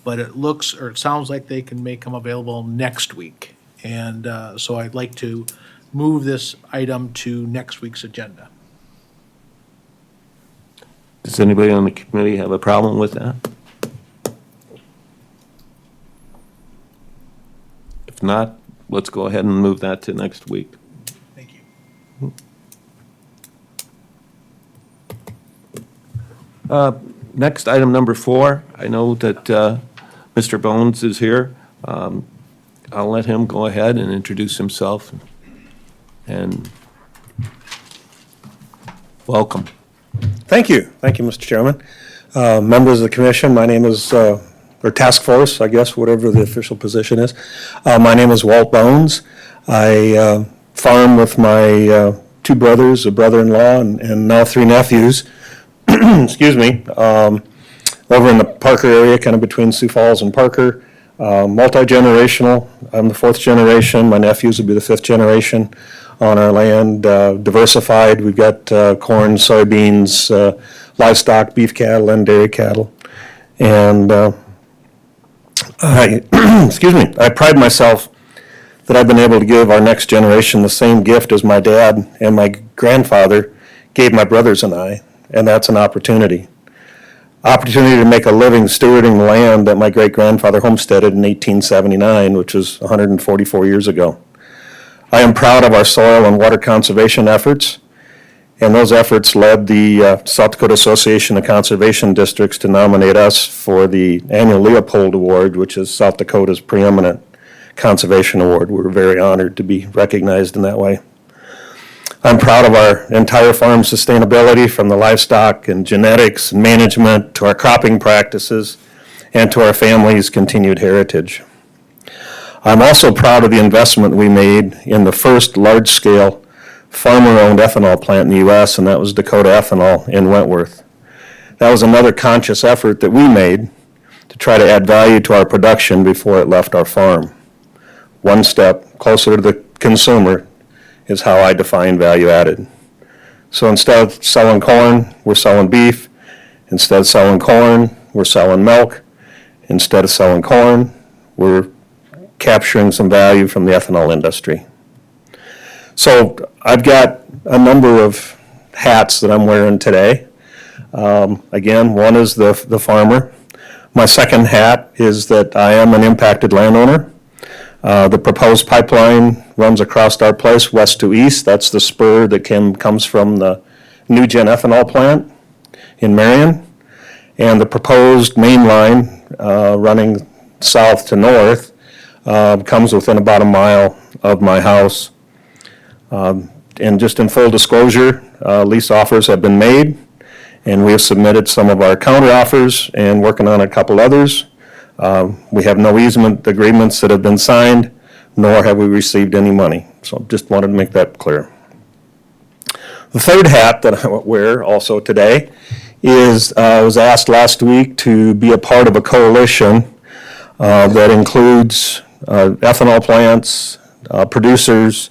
but it looks, or it sounds like they can make them available next week. And so I'd like to move this item to next week's agenda. Does anybody on the committee have a problem with that? If not, let's go ahead and move that to next week. Thank you. Next, item number 4. I know that Mr. Bones is here. I'll let him go ahead and introduce himself. And welcome. Thank you, Mr. Chairman. Members of the commission, my name is, or task force, I guess, whatever the official position is. My name is Walt Bones. I farm with my 2 brothers, a brother-in-law, and now 3 nephews, excuse me, over in the Parker area, kind of between Sioux Falls and Parker. Multi-generational. I'm the 4th generation. My nephews will be the 5th generation on our land. Diversified. We've got corn, soybeans, livestock, beef cattle, and dairy cattle. And excuse me, I pride myself that I've been able to give our next generation the same gift as my dad and my grandfather gave my brothers and I, and that's an opportunity. Opportunity to make a living stewarding the land that my great-grandfather homesteaded in 1879, which was 144 years ago. I am proud of our soil and water conservation efforts, and those efforts led the South Dakota Association of Conservation Districts to nominate us for the annual Leopold Award, which is South Dakota's preeminent conservation award. We're very honored to be recognized in that way. I'm proud of our entire farm sustainability, from the livestock and genetics and management to our cropping practices and to our family's continued heritage. I'm also proud of the investment we made in the first large-scale farmer-owned ethanol plant in the U.S., and that was Dakota Ethanol in Wentworth. That was another conscious effort that we made to try to add value to our production before it left our farm. One step closer to the consumer is how I define value added. So instead of selling corn, we're selling beef. Instead of selling corn, we're selling milk. Instead of selling corn, we're capturing some value from the ethanol industry. So I've got a number of hats that I'm wearing today. Again, one is the farmer. My second hat is that I am an impacted landowner. The proposed pipeline runs across our place west to east. That's the spur that comes from the New Gen ethanol plant in Marion. And the proposed main line running south to north comes within about a mile of my house. And just in full disclosure, lease offers have been made, and we have submitted some of our counter offers and working on a couple others. We have no easement agreements that have been signed, nor have we received any money. So just wanted to make that clear. The third hat that I wear also today is I was asked last week to be a part of a coalition that includes ethanol plants, producers,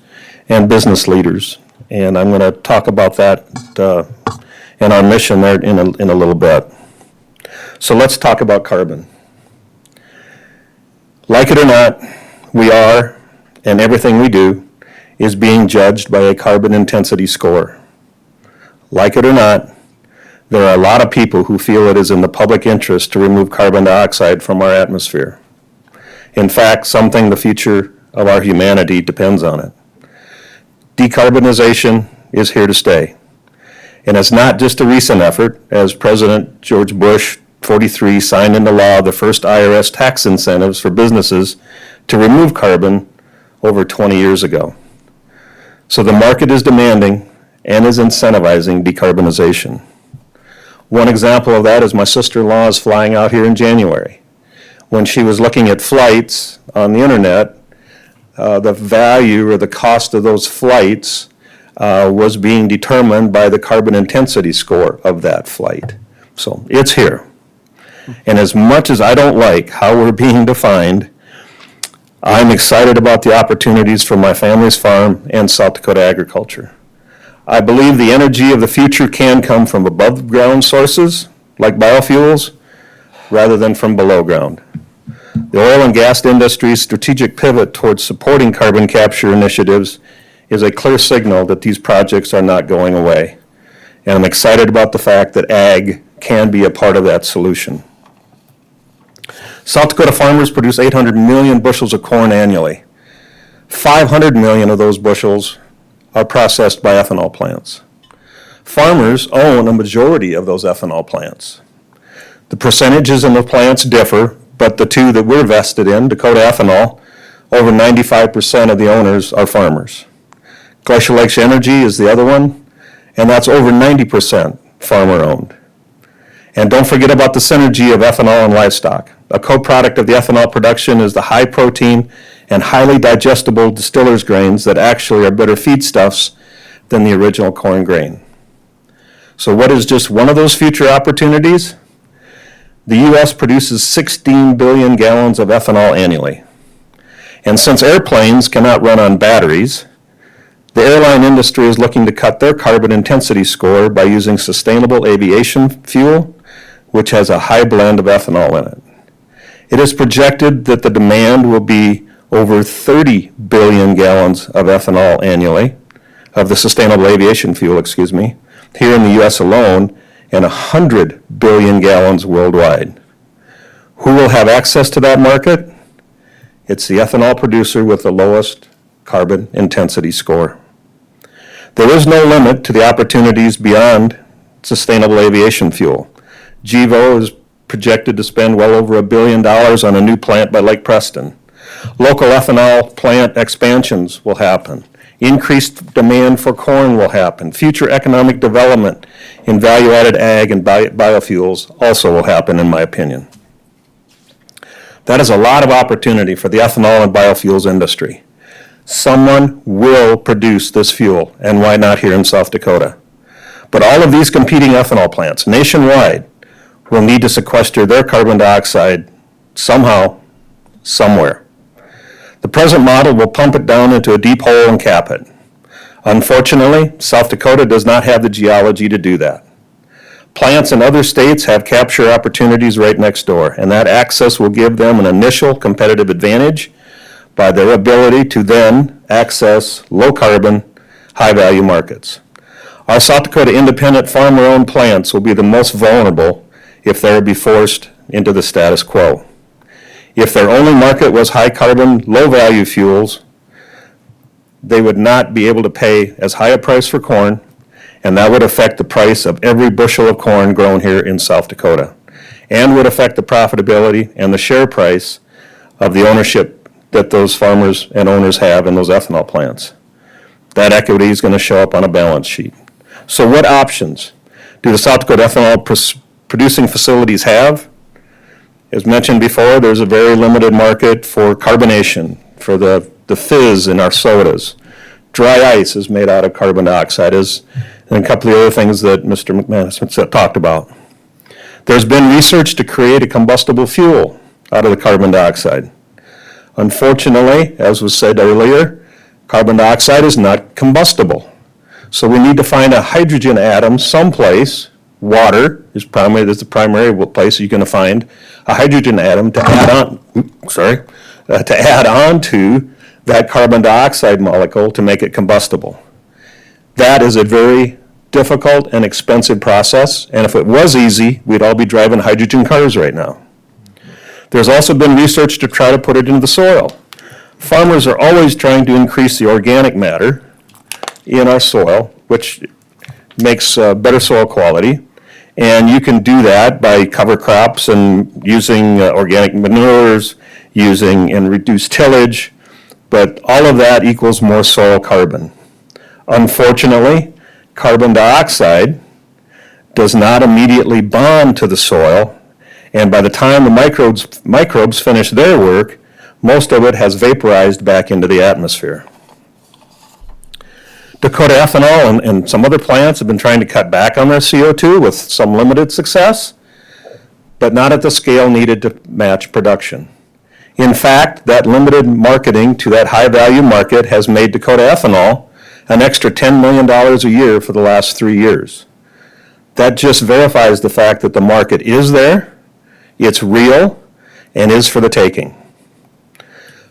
and business leaders. And I'm going to talk about that and our mission there in a little bit. So let's talk about carbon. Like it or not, we are, and everything we do, is being judged by a carbon intensity score. Like it or not, there are a lot of people who feel it is in the public interest to remove carbon dioxide from our atmosphere. In fact, something the future of our humanity depends on it. Decarbonization is here to stay. And it's not just a recent effort, as President George Bush 43 signed into law the first IRS tax incentives for businesses to remove carbon over 20 years ago. So the market is demanding and is incentivizing decarbonization. One example of that is my sister-in-law is flying out here in January. When she was looking at flights on the internet, the value or the cost of those flights was being determined by the carbon intensity score of that flight. So it's here. And as much as I don't like how we're being defined, I'm excited about the opportunities for my family's farm and South Dakota agriculture. I believe the energy of the future can come from above ground sources, like biofuels, rather than from below ground. The oil and gas industry's strategic pivot towards supporting carbon capture initiatives is a clear signal that these projects are not going away. And I'm excited about the fact that ag can be a part of that solution. South Dakota farmers produce 800 million bushels of corn annually. 500 million of those bushels are processed by ethanol plants. Farmers own a majority of those ethanol plants. The percentages in the plants differ, but the two that we're vested in, Dakota Ethanol, over 95% of the owners are farmers. Glacier Lakes Energy is the other one, and that's over 90% farmer-owned. And don't forget about the synergy of ethanol and livestock. A co-product of the ethanol production is the high-protein and highly digestible distillers grains that actually are better feedstuffs than the original corn grain. So what is just one of those future opportunities? The U.S. produces 16 billion gallons of ethanol annually. And since airplanes cannot run on batteries, the airline industry is looking to cut their carbon intensity score by using sustainable aviation fuel, which has a high blend of ethanol in it. It is projected that the demand will be over 30 billion gallons of ethanol annually, of the sustainable aviation fuel, here in the U.S. alone, and 100 billion gallons worldwide. Who will have access to that market? It's the ethanol producer with the lowest carbon intensity score. There is no limit to the opportunities beyond sustainable aviation fuel. GEVO is projected to spend well over $1 billion on a new plant by Lake Preston. Local ethanol plant expansions will happen. Increased demand for corn will happen. Future economic development in value-added ag and biofuels also will happen, in my opinion. That is a lot of opportunity for the ethanol and biofuels industry. Someone will produce this fuel, and why not here in South Dakota? But all of these competing ethanol plants nationwide will need to sequester their carbon dioxide somehow, somewhere. The present model will pump it down into a deep hole and cap it. Unfortunately, South Dakota does not have the geology to do that. Plants in other states have capture opportunities right next door, and that access will give them an initial competitive advantage by their ability to then access low-carbon, high-value markets. Our South Dakota independent farmer-owned plants will be the most vulnerable if they would be forced into the status quo. If their only market was high-carbon, low-value fuels, they would not be able to pay as high a price for corn, and that would affect the price of every bushel of corn grown here in South Dakota, and would affect the profitability and the share price of the ownership that those farmers and owners have in those ethanol plants. That equity is going to show up on a balance sheet. So what options do the South Dakota ethanol producing facilities have? As mentioned before, there's a very limited market for carbonation, for the fizz in our sodas. Dry ice is made out of carbon dioxide, and a couple of other things that Mr. McManus talked about. There's been research to create a combustible fuel out of the carbon dioxide. Unfortunately, as was said earlier, carbon dioxide is not combustible. So we need to find a hydrogen atom someplace. Water is the primary place you're going to find a hydrogen atom to add on to that carbon dioxide molecule to make it combustible. That is a very difficult and expensive process, and if it was easy, we'd all be driving hydrogen cars right now. There's also been research to try to put it into the soil. Farmers are always trying to increase the organic matter in our soil, which makes better soil quality. And you can do that by cover crops and using organic manures, using and reduced tillage, but all of that equals more soil carbon. Unfortunately, carbon dioxide does not immediately bond to the soil, and by the time the microbes finish their work, most of it has vaporized back into the atmosphere. Dakota Ethanol and some other plants have been trying to cut back on their CO2 with some limited success, but not at the scale needed to match production. In fact, that limited marketing to that high-value market has made Dakota Ethanol an extra $10 million a year for the last 3 years. That just verifies the fact that the market is there, it's real, and is for the taking.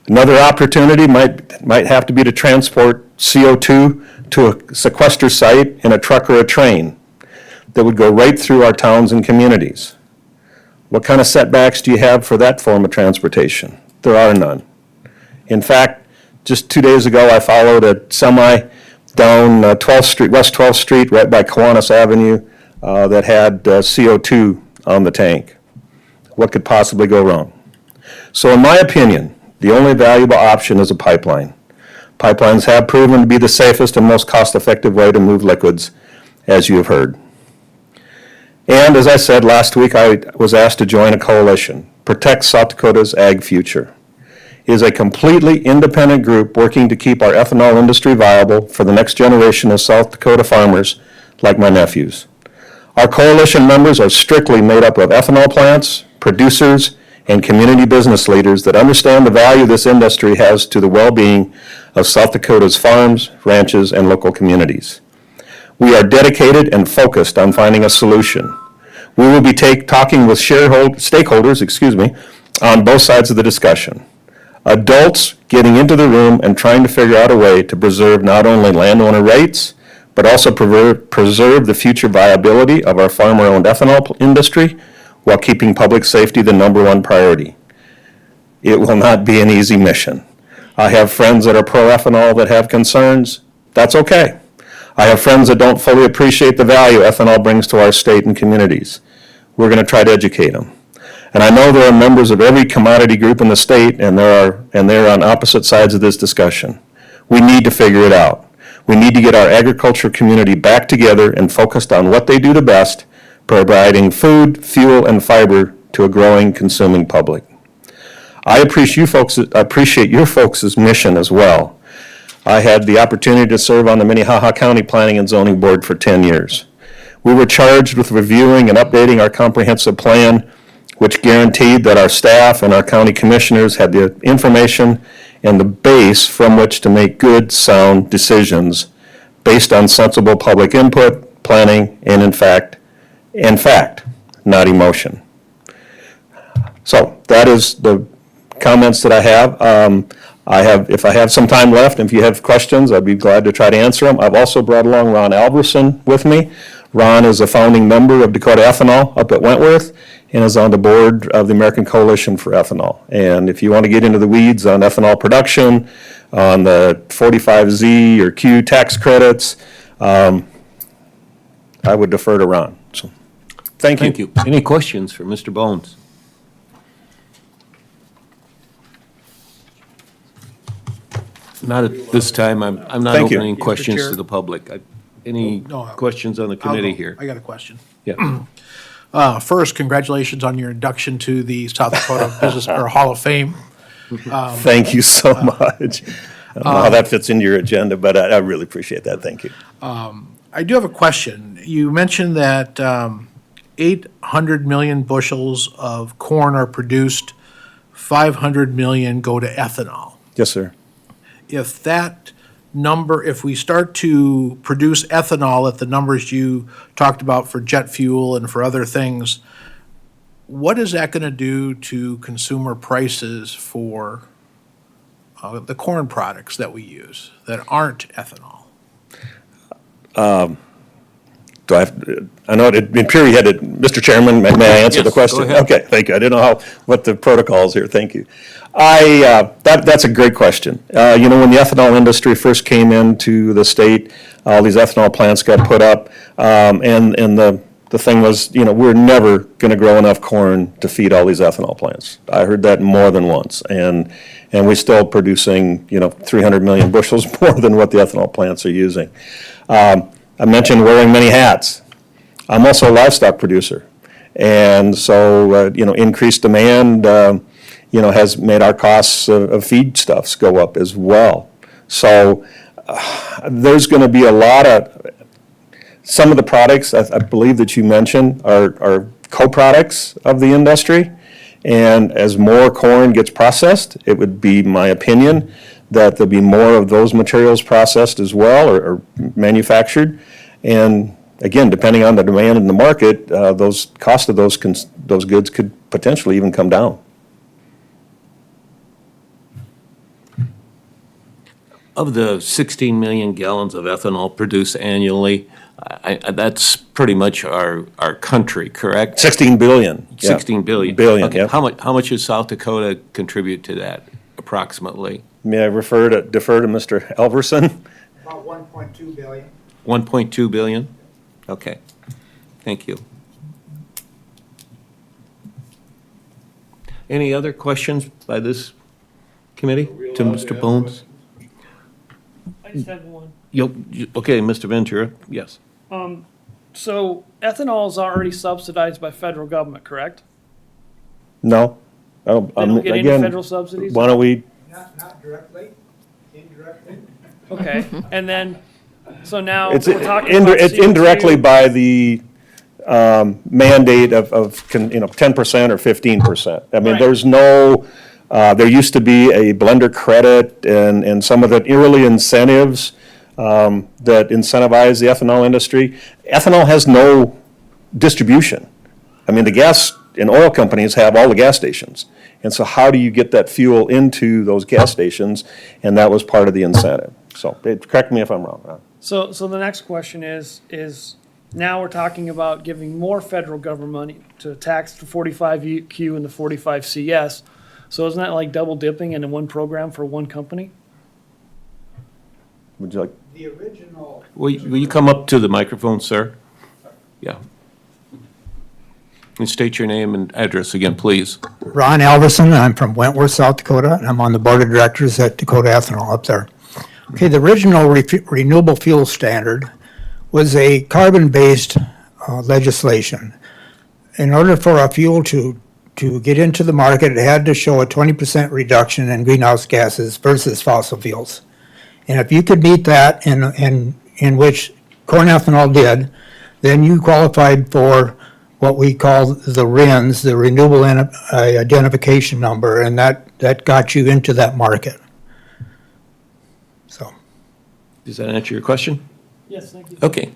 Another opportunity might have to be to transport CO2 to a sequester site in a truck or a train that would go right through our towns and communities. What kind of setbacks do you have for that form of transportation? There are none. In fact, Just 2 days ago, I followed a semi down 12th Street, West 12th Street, right by Kiwanis Avenue, that had CO2 on the tank. What could possibly go wrong? So in my opinion, the only valuable option is a pipeline. Pipelines have proven to be the safest and most cost-effective way to move liquids, as you have heard. And as I said last week, I was asked to join a coalition, Protect South Dakota's Ag Future. It is a completely independent group working to keep our ethanol industry viable for the next generation of South Dakota farmers like my nephews. Our coalition members are strictly made up of ethanol plants, producers, and community business leaders that understand the value this industry has to the well-being of South Dakota's farms, ranches, and local communities. We are dedicated and focused on finding a solution. We will be talking with stakeholders, on both sides of the discussion. Adults getting into the room and trying to figure out a way to preserve not only landowner rights, but also preserve the future viability of our farmer-owned ethanol industry while keeping public safety the #1 priority. It will not be an easy mission. I have friends that are pro-ethanol that have concerns. That's okay. I have friends that don't fully appreciate the value ethanol brings to our state and communities. We're going to try to educate them. And I know there are members of every commodity group in the state, and they're on opposite sides of this discussion. We need to figure it out. We need to get our agriculture community back together and focused on what they do the best, providing food, fuel, and fiber to a growing consuming public. I appreciate your folks' mission as well. I had the opportunity to serve on the Minnehaha County Planning and Zoning Board for 10 years. We were charged with reviewing and updating our comprehensive plan, which guaranteed that our staff and our county commissioners had the information and the base from which to make good, sound decisions based on sensible public input, planning, and in fact, not emotion. So that is the comments that I have. If I have some time left, and if you have questions, I'd be glad to try to answer them. I've also brought along Ron Alverson with me. Ron is a founding member of Dakota Ethanol up at Wentworth and is on the board of the American Coalition for Ethanol. And if you want to get into the weeds on ethanol production, on the 45Z or Q tax credits, I would defer to Ron. So, thank you. Thank you. Any questions for Mr. Bones? Not at this time. I'm not Thank you. opening Mr. questions Chair. to the public. Any No, questions on the I'll committee go. here? I got a question. Yeah. First, congratulations on your induction to the South Dakota Business or Hall of Fame. Thank you so much. I don't know how that fits into your agenda, but I really appreciate that. Thank you. I do have a question. You mentioned that 800 million bushels of corn are produced, 500 million go to ethanol. Yes, sir. If that number, if we start to produce ethanol at the numbers you talked about for jet fuel and for other things, what is that going to do to consumer prices for the corn products that we use that aren't ethanol? Do I have, I know it, in period, you had it, Mr. Chairman, may I answer the Yes, go question? ahead. Okay, thank you. I didn't know what the protocol is here. Thank you. That's a great question. When the ethanol industry first came into the state, all these ethanol plants got put up, and the thing was, we're never going to grow enough corn to feed all these ethanol plants. I heard that more than once, and we're still producing, 300 million bushels more than what the ethanol plants are using. I mentioned wearing many hats. I'm also a livestock producer, and so, increased demand, has made our costs of feedstuffs go up as well. So there's going to be a lot of, some of the products I believe that you mentioned are co-products of the industry. And as more corn gets processed, it would be my opinion that there'll be more of those materials processed as well or manufactured. And again, depending on the demand in the market, those cost of those goods could potentially even come down. Of the 16 million gallons of ethanol produced annually, that's pretty much our country, correct? 16 billion. Yeah. 16 billion. Billion, Okay, yeah. how much does South Dakota contribute to that approximately? May I defer to Mr. Elverson? About 1.2 billion. 1.2 billion? Okay, thank you. Any other questions by this committee to Mr. Bones? I just have one. Okay, Mr. Ventura, yes. So ethanol is already subsidized by federal government, correct? No? They don't get any Again, federal subsidies? why don't we, Not directly, indirectly. Okay, and then, so now it's we're talking about it's CO2. indirectly by the mandate of 10% or 15%. I mean, Right. there's no, there used to be a blender credit and some of the early incentives that incentivize the ethanol industry. Ethanol has no distribution. I mean, the gas and oil companies have all the gas stations. And so how do you get that fuel into those gas stations? And that was part of the incentive. So correct me if I'm wrong. So the next question is now we're talking about giving more federal government money to tax the 45Q and the 45CS. So isn't that like double dipping into one program for one company? Would you like? The original. Will you come up to the microphone, sir? Yeah. And state your name and address again, please. Ron Alverson, I'm from Wentworth, South Dakota, and I'm on the board of directors at Dakota Ethanol up there. Okay, the original renewable fuel standard was a carbon-based legislation. In order for a fuel to get into the market, it had to show a 20% reduction in greenhouse gases versus fossil fuels. And if you could meet that, in which corn ethanol did, then you qualified for what we call the RINs, the Renewable Identification Number, and that got you into that market. So. Does that answer your question? Yes, thank you. Okay.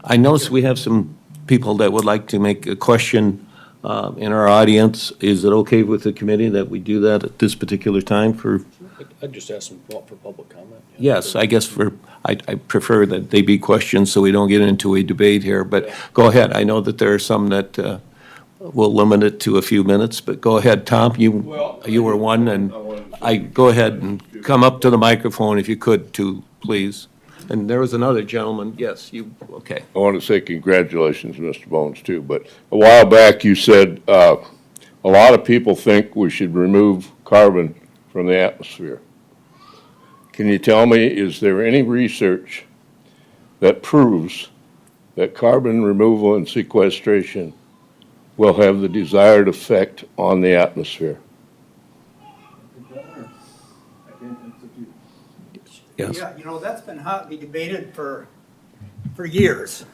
I notice we have some people that would like to make a question in our audience. Is it okay with the committee that we do that at this particular time for? I'd just ask them for public comment. Yes, I guess I prefer that they be questions so we don't get into a debate here, but go ahead. I know that there are some that will limit it to a few minutes, but go ahead, Tom, you were one, and go ahead and come up to the microphone if you could too, please. And there was another gentleman, yes, okay. I want to say congratulations, Mr. Bones, too, but a while back you said a lot of people think we should remove carbon from the atmosphere. Can you tell me, is there any research that proves that carbon removal and sequestration will have the desired effect on the atmosphere? Yes. Yeah, that's been hotly debated for years.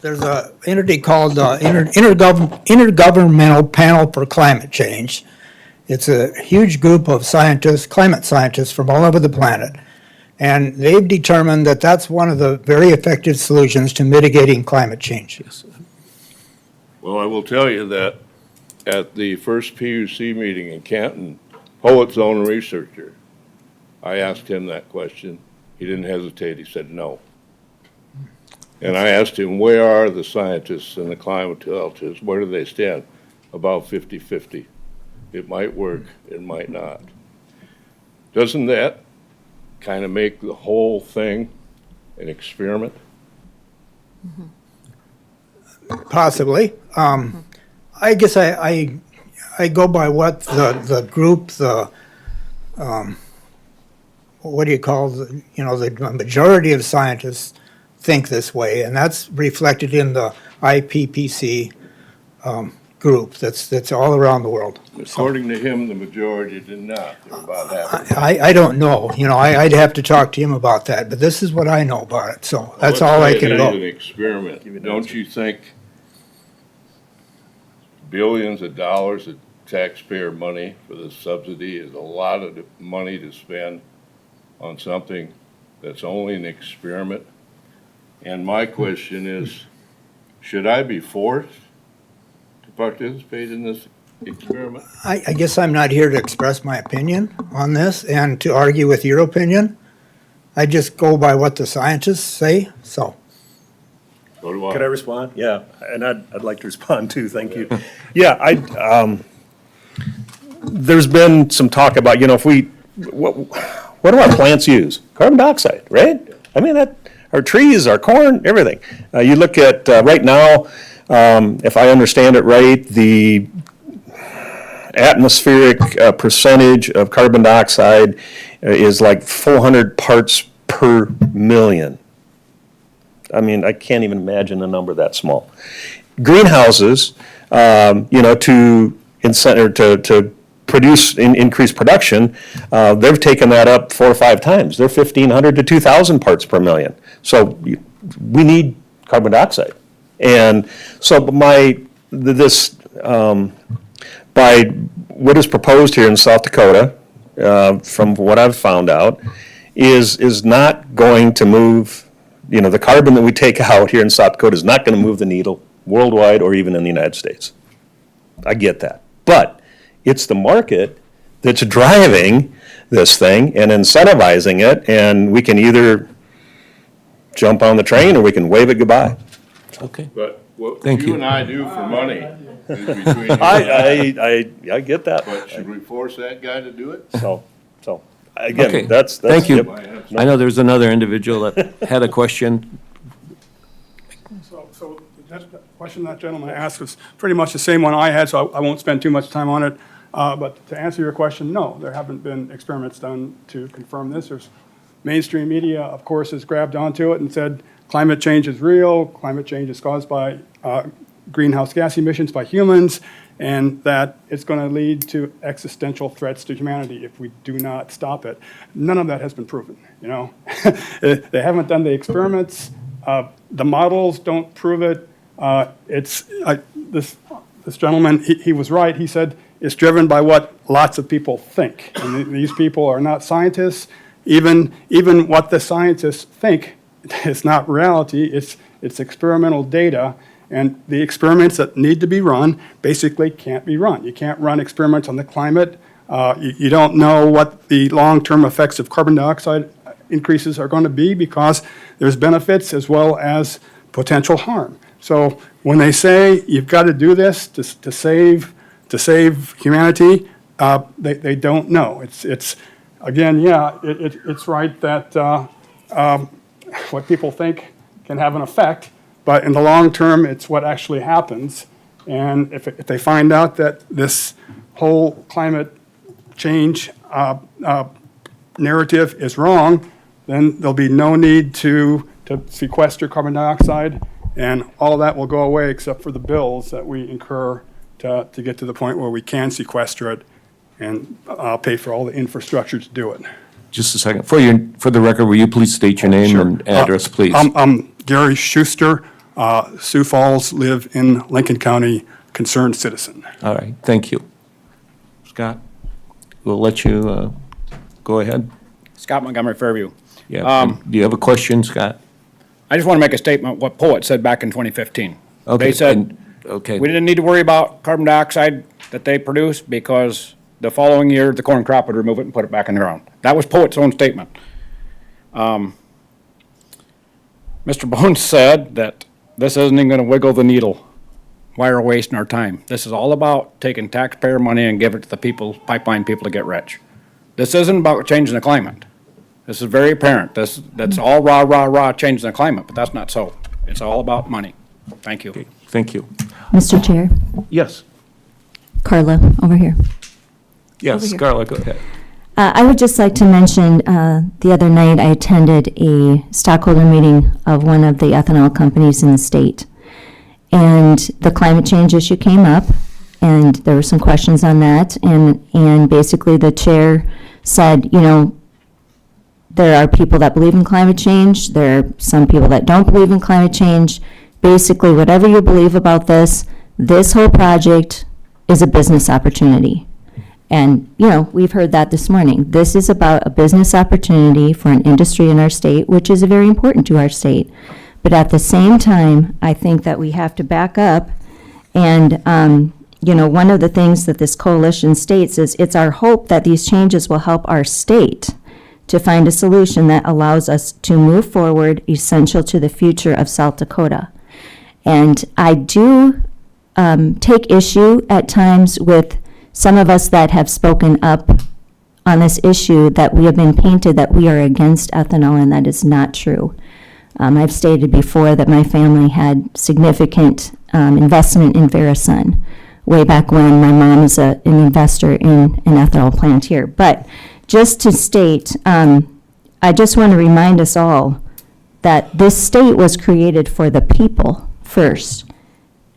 There's an entity called Intergovernmental Panel for Climate Change. It's a huge group of scientists, climate scientists from all over the planet. And they've determined that that's one of the very effective solutions to mitigating climate change. Well, I will tell you that at the first PUC meeting in Canton, Poet's own researcher, I asked him that question. He didn't hesitate. He said no. And I asked him, where are the scientists and the climatologists? Where do they stand? About 50-50. It might work, it might not. Doesn't that kind of make the whole thing an experiment? Possibly. I guess I go by what the group, what do you call, the majority of scientists think this way, and that's reflected in the IPCC group that's all around the world. According to him, the majority did not. They're about half. I don't know. I'd have to talk to him about that, but this is what I know about it, so that's all I can Let's say it go. is an experiment. Don't you think billions of dollars of taxpayer money for the subsidy is a lot of money to spend on something that's only an experiment? And my question is, should I be forced to participate in this experiment? I guess I'm not here to express my opinion on this and to argue with your opinion. I just go by what the scientists say, so. So do I. Could I respond? Yeah, and I'd like to respond too, thank you. Yeah, there's been some talk about, if we what do our plants use? Carbon dioxide, right? I mean, our trees, our corn, everything. You look at, right now, if I understand it right, the atmospheric percentage of carbon dioxide is like 400 parts per million. I mean, I can't even imagine a number that small. Greenhouses, to incent or to produce increase production, they've taken that up 4 or 5 times. They're 1,500 to 2,000 parts per million. So we need carbon dioxide, and so by what is proposed here in South Dakota, from what I've found out, is not going to move. The carbon that we take out here in South Dakota is not going to move the needle worldwide or even in the United States. I get that. But it's the market that's driving this thing and incentivizing it, and we can either jump on the train or we can wave it goodbye. Okay. But what Thank you you. and I do for money is between you and I. I get that. But should we force that guy to do it? So Okay. again, that's. Thank you. yep. I know there's another individual that had a question. So that question that gentleman asked was pretty much the same one I had, so I won't spend too much time on it. But to answer your question, no, there haven't been experiments done to confirm this. There's mainstream media, of course, has grabbed onto it and said climate change is real, climate change is caused by greenhouse gas emissions by humans, and that it's going to lead to existential threats to humanity if we do not stop it. None of that has been proven, They haven't done the experiments. The models don't prove it. This gentleman, he was right. He said it's driven by what lots of people think. And these people are not scientists. Even what the scientists think is not reality. It's experimental data. And the experiments that need to be run basically can't be run. You can't run experiments on the climate. You don't know what the long-term effects of carbon dioxide increases are going to be because there's benefits as well as potential harm. So when they say you've got to do this to save humanity, they don't know. It's again, yeah, it's right that what people think can have an effect. But in the long term, it's what actually happens. And if they find out that this whole climate change narrative is wrong, then there'll be no need to sequester carbon dioxide, and all that will go away except for the bills that we incur to get to the point where we can sequester it and pay for all the infrastructure to do it. Just a second. For the record, will you please state your name and address, please? I'm Gary Schuster. Sioux Falls, live in Lincoln County, concerned citizen. All right, thank you. Scott, we'll let you go ahead. Scott Montgomery, Fairview. Yeah. Do you have a question, Scott? I just want to make a statement what Poet said back in 2015. Okay. They said, Okay. we didn't need to worry about carbon dioxide that they produce because the following year, the corn crop would remove it and put it back in the ground. That was Poet's own statement. Mr. Bones said that this isn't even going to wiggle the needle. Why are we wasting our time? This is all about taking taxpayer money and giving it to the people, pipeline people to get rich. This isn't about changing the climate. This is very apparent. That's all rah, rah, rah, changing the climate, but that's not so. It's all about money. Thank you. Okay, thank you. Mr. Chair, Yes. Carla, over here. Yes, Over here. Scarlett, go ahead. I would just like to mention, the other night I attended a stockholder meeting of one of the ethanol companies in the state. And the climate change issue came up, and there were some questions on that. And basically the chair said, there are people that believe in climate change. There are some people that don't believe in climate change. Basically, whatever you believe about this whole project is a business opportunity. And, we've heard that this morning. This is about a business opportunity for an industry in our state, which is very important to our state. But at the same time, I think that we have to back up. And, one of the things that this coalition states is it's our hope that these changes will help our state to find a solution that allows us to move forward, essential to the future of South Dakota. And I do take issue at times with some of us that have spoken up on this issue that we have been painted that we are against ethanol, and that is not true. I've stated before that my family had significant investment in Verisun way back when. My mom is an investor in an ethanol plant here. But just to state, I just want to remind us all that this state was created for the people first,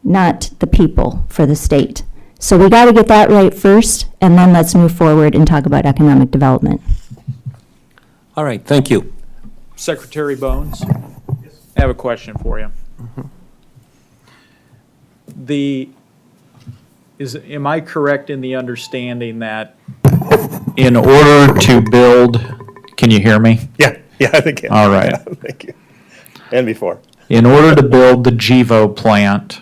not the people for the state. So we got to get that right first, and then let's move forward and talk about economic development. All right, thank you. Secretary Bones, I have a question for you. Am I correct in the understanding that in order to build, can you hear me? Yeah, I think. All right. Yeah, thank you. And before. In order to build the GEVO plant,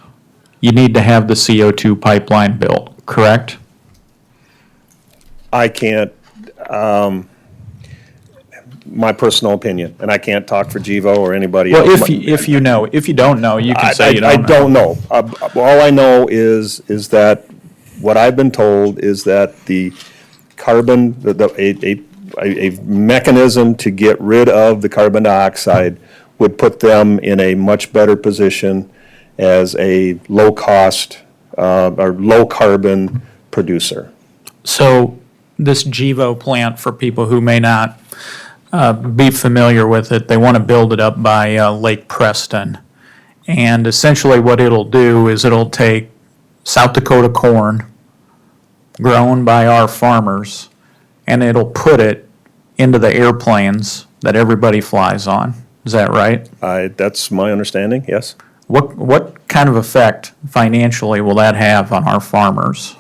you need to have the CO2 pipeline built, correct? I can't, my personal opinion, and I can't talk for GEVO or anybody else. Well, if you know, if you don't know, you can say you don't know. I don't know. All I know is that what I've been told is that the carbon, a mechanism to get rid of the carbon dioxide would put them in a much better position as a low-cost or low-carbon producer. So this GEVO plant, for people who may not be familiar with it, they want to build it up by Lake Preston. And essentially what it'll do is it'll take South Dakota corn grown by our farmers, and it'll put it into the airplanes that everybody flies on. Is that right? That's my understanding, yes. What kind of effect financially will that have on our farmers,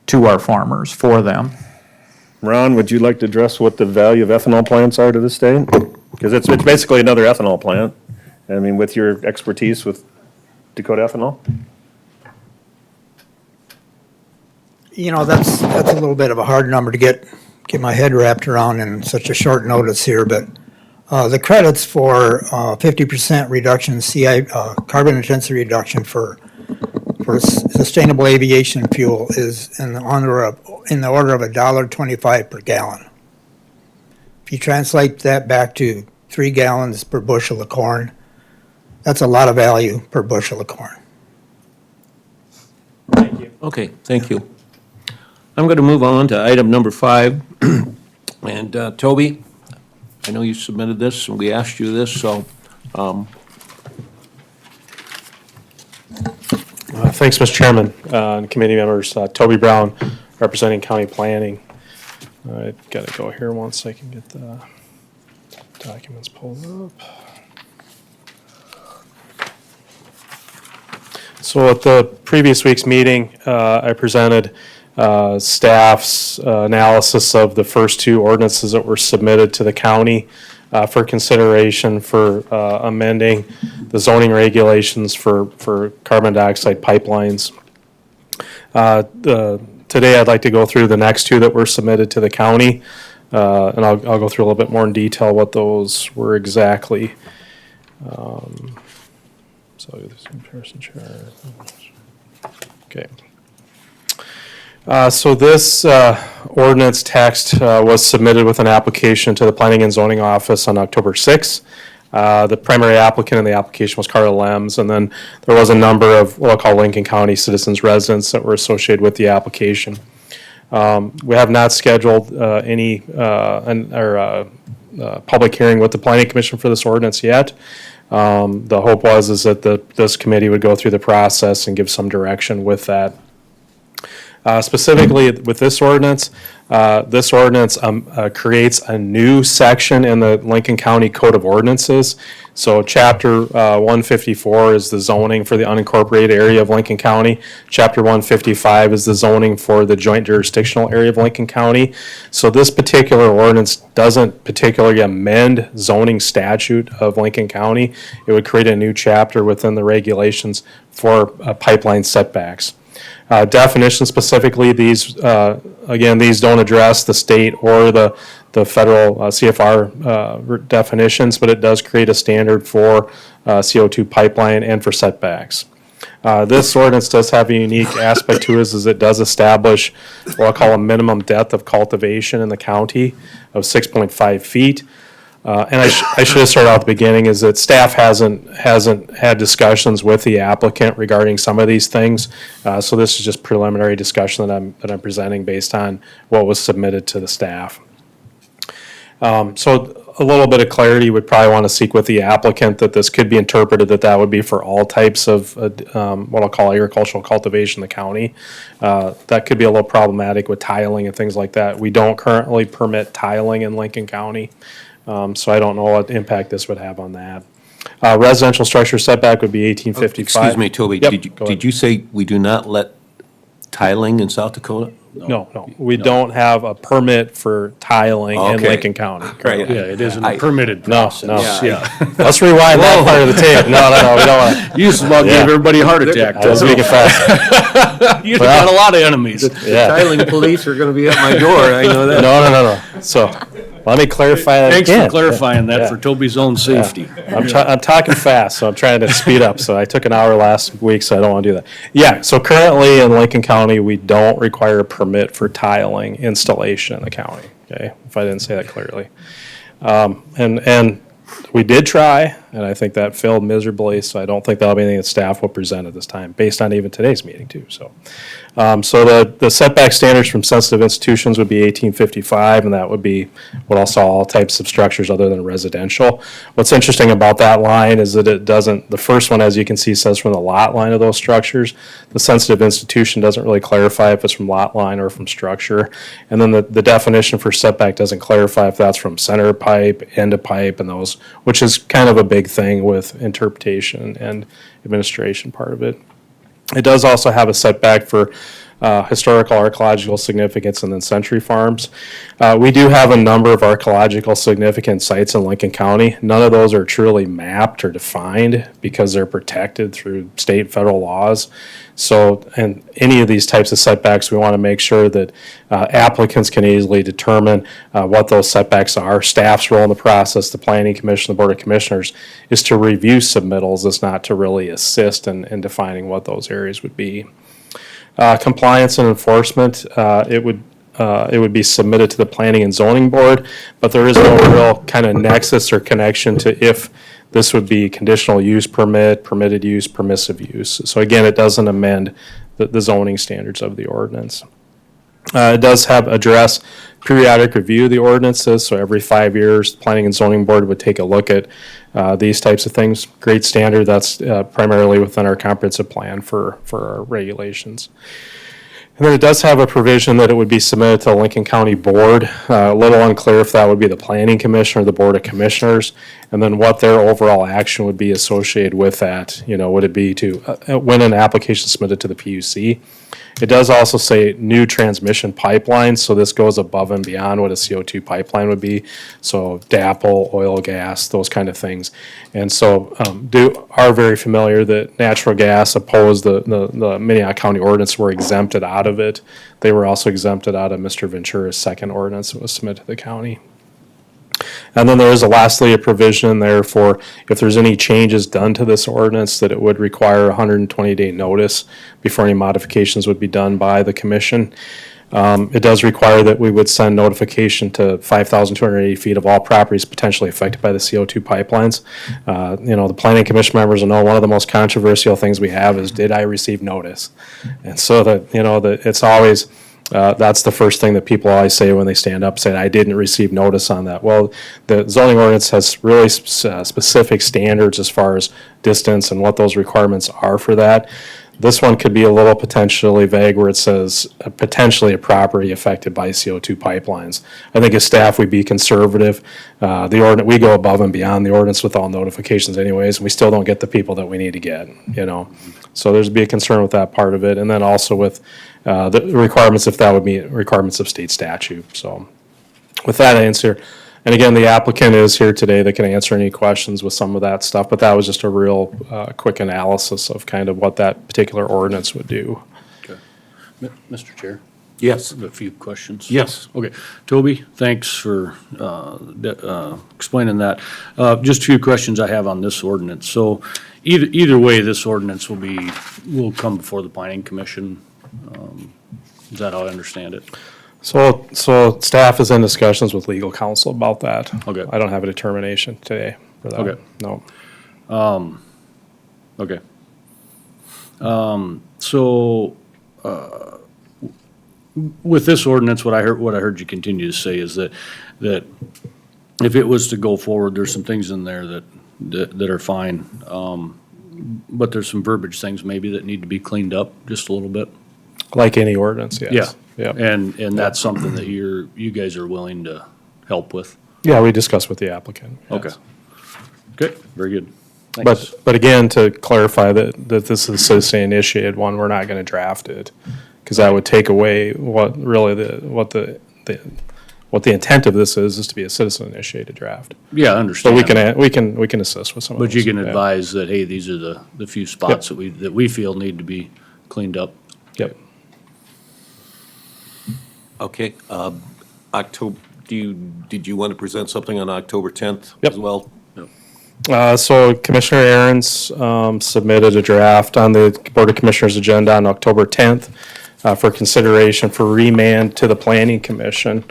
for them? Ron, would you like to address what the value of ethanol plants are to the state? Because it's basically another ethanol plant. I mean, with your expertise with Dakota Ethanol? You know, that's a little bit of a hard number to get my head wrapped around in such a short notice here, but the credits for 50% reduction carbon intensity reduction for sustainable aviation fuel is in the order of $1.25 per gallon. If you translate that back to 3 gallons per bushel of corn, that's a lot of value per bushel of corn. Thank you. Okay, thank you. I'm going to move on to item number 5. And Toby, I know you submitted this, and we asked you this, so. Thanks, Mr. Chairman, and committee members. Toby Brown, representing County Planning. I've got to go here once I can get the documents pulled up. So at the previous week's meeting, I presented staff's analysis of the first 2 ordinances that were submitted to the county for consideration for amending the zoning regulations for carbon dioxide pipelines. Today I'd like to go through the next 2 that were submitted to the county, and I'll go through a little bit more in detail what those were exactly. So this comparison chart. Okay. So this ordinance text was submitted with an application to the Planning and Zoning Office on October 6th. The primary applicant in the application was Carla Lems, and then there was a number of what I'll call Lincoln County citizens residents that were associated with the application. We have not scheduled any public hearing with the Planning Commission for this ordinance yet. The hope is that this committee would go through the process and give some direction with that. Specifically with this ordinance creates a new section in the Lincoln County Code of Ordinances. So Chapter 154 is the zoning for the unincorporated area of Lincoln County. Chapter 155 is the zoning for the joint jurisdictional area of Lincoln County. So this particular ordinance doesn't particularly amend zoning statute of Lincoln County. It would create a new chapter within the regulations for pipeline setbacks. Definitions specifically, these don't address the state or the federal CFR definitions, but it does create a standard for CO2 pipeline and for setbacks. This ordinance does have a unique aspect to it, is it does establish what I'll call a minimum depth of cultivation in the county of 6.5 feet. And I should have started out at the beginning, is that staff hasn't had discussions with the applicant regarding some of these things. So this is just preliminary discussion that I'm presenting based on what was submitted to the staff. So a little bit of clarity would probably want to seek with the applicant that this could be interpreted that would be for all types of what I'll call agricultural cultivation in the county. That could be a little problematic with tiling and things like that. We don't currently permit tiling in Lincoln County. So I don't know what impact this would have on that. Residential structure setback would be 1855. Excuse me, Toby, Yep, did go ahead. you say we do not let tiling in South Dakota? No, we don't have a permit for tiling in Okay. Lincoln County. Right. Yeah, it isn't I- a permitted No, process. no. Yeah. Let's rewind that part of the tape. No, we don't want to. You just about Yeah. gave everybody a heart attack. I was making fast. You've Well, got a lot of enemies. Yeah. Tiling police are gonna be at my door, I know that. No. So, let me clarify that Thanks again. for clarifying that Yeah. for Toby's own safety. I'm talking fast, so I'm trying to speed up. So I took an hour last week, so I don't want to do that. Yeah, so currently in Lincoln County, we don't require a permit for tiling installation in the county, okay? If I didn't say that clearly. And we did try, and I think that failed miserably, so I don't think that'll be anything that staff will present at this time, based on even today's meeting too, so. So the setback standards from sensitive institutions would be 1855, and that would be what I'll saw all types of structures other than residential. What's interesting about that line is that it doesn't, the first one, as you can see, says from the lot line of those structures. The sensitive institution doesn't really clarify if it's from lot line or from structure. And then the definition for setback doesn't clarify if that's from center pipe, end of pipe, and those, which is kind of a big thing with interpretation and administration part of it. It does also have a setback for historical archaeological significance and then century farms. We do have a number of archaeological significant sites in Lincoln County. None of those are truly mapped or defined because they're protected through state and federal laws. So, and any of these types of setbacks, we want to make sure that applicants can easily determine what those setbacks are. Staff's role in the process, the Planning Commission, the Board of Commissioners, is to review submittals. It's not to really assist in defining what those areas would be. Compliance and enforcement, it would be submitted to the Planning and Zoning Board, but there is no real kind of nexus or connection to if this would be conditional use permit, permitted use, permissive use. So again, it doesn't amend the zoning standards of the ordinance. It does address periodic review of the ordinances, so every 5 years, the Planning and Zoning Board would take a look at these types of things. Great standard, that's primarily within our comprehensive plan for our regulations. And then it does have a provision that it would be submitted to the Lincoln County Board. A little unclear if that would be the Planning Commission or the Board of Commissioners, and then what their overall action would be associated with that. You know, would it be to, when an application is submitted to the PUC? It does also say new transmission pipelines, so this goes above and beyond what a CO2 pipeline would be. So DAPL, oil, gas, those kind of things. And so are very familiar that natural gas opposed the Minnehaha County ordinance were exempted out of it. They were also exempted out of Mr. Ventura's second ordinance that was submitted to the county. And then there is lastly a provision in there for if there's any changes done to this ordinance, that it would require a 120-day notice before any modifications would be done by the commission. It does require that we would send notification to 5,280 feet of all properties potentially affected by the CO2 pipelines. The Planning Commission members will know one of the most controversial things we have is, did I receive notice? And so that it's always, that's the first thing that people always say when they stand up, say, I didn't receive notice on that. Well, the zoning ordinance has really specific standards as far as distance and what those requirements are for that. This one could be a little potentially vague where it says potentially a property affected by CO2 pipelines. I think as staff, we'd be conservative. The ordinance, we go above and beyond the ordinance with all notifications anyways, and we still don't get the people that we need to get, So there's be a concern with that part of it. And then also with the requirements, if that would be requirements of state statute. So with that answer, and again, the applicant is here today that can answer any questions with some of that stuff, but that was just a real quick analysis of kind of what that particular ordinance would do. Okay. Mr. Chair? Yes. I have a few questions. Yes. Okay. Toby, thanks for explaining that. Just a few questions I have on this ordinance. So either way, this ordinance will come before the planning commission. Is that how I understand it? So staff is in discussions with legal counsel about that. Okay. I don't have a determination today for that. Okay. No. Okay. So, with this ordinance, what I heard you continue to say is that if it was to go forward, there's some things in there that are fine. But there's some verbiage things maybe that need to be cleaned up just a little bit. Like any ordinance, yes. Yeah. Yeah. And that's something that you guys are willing to help with? Yeah, we discussed with the applicant. yes. Okay. Okay, very good. Thanks. But again, to clarify that this is a citizen initiated one, we're not gonna draft it. Cause that would take away what really what the intent of this is to be a citizen initiated draft. Yeah, I So understand. we can assist with some of those. But you can yeah. advise that, hey, these are the few spots that we feel need to be cleaned up. Yep. Okay, did you want to present something on October 10th Yep. as well? So Commissioner Aaron's submitted a draft on the Board of Commissioners agenda on October 10th for consideration for remand to the Planning Commission.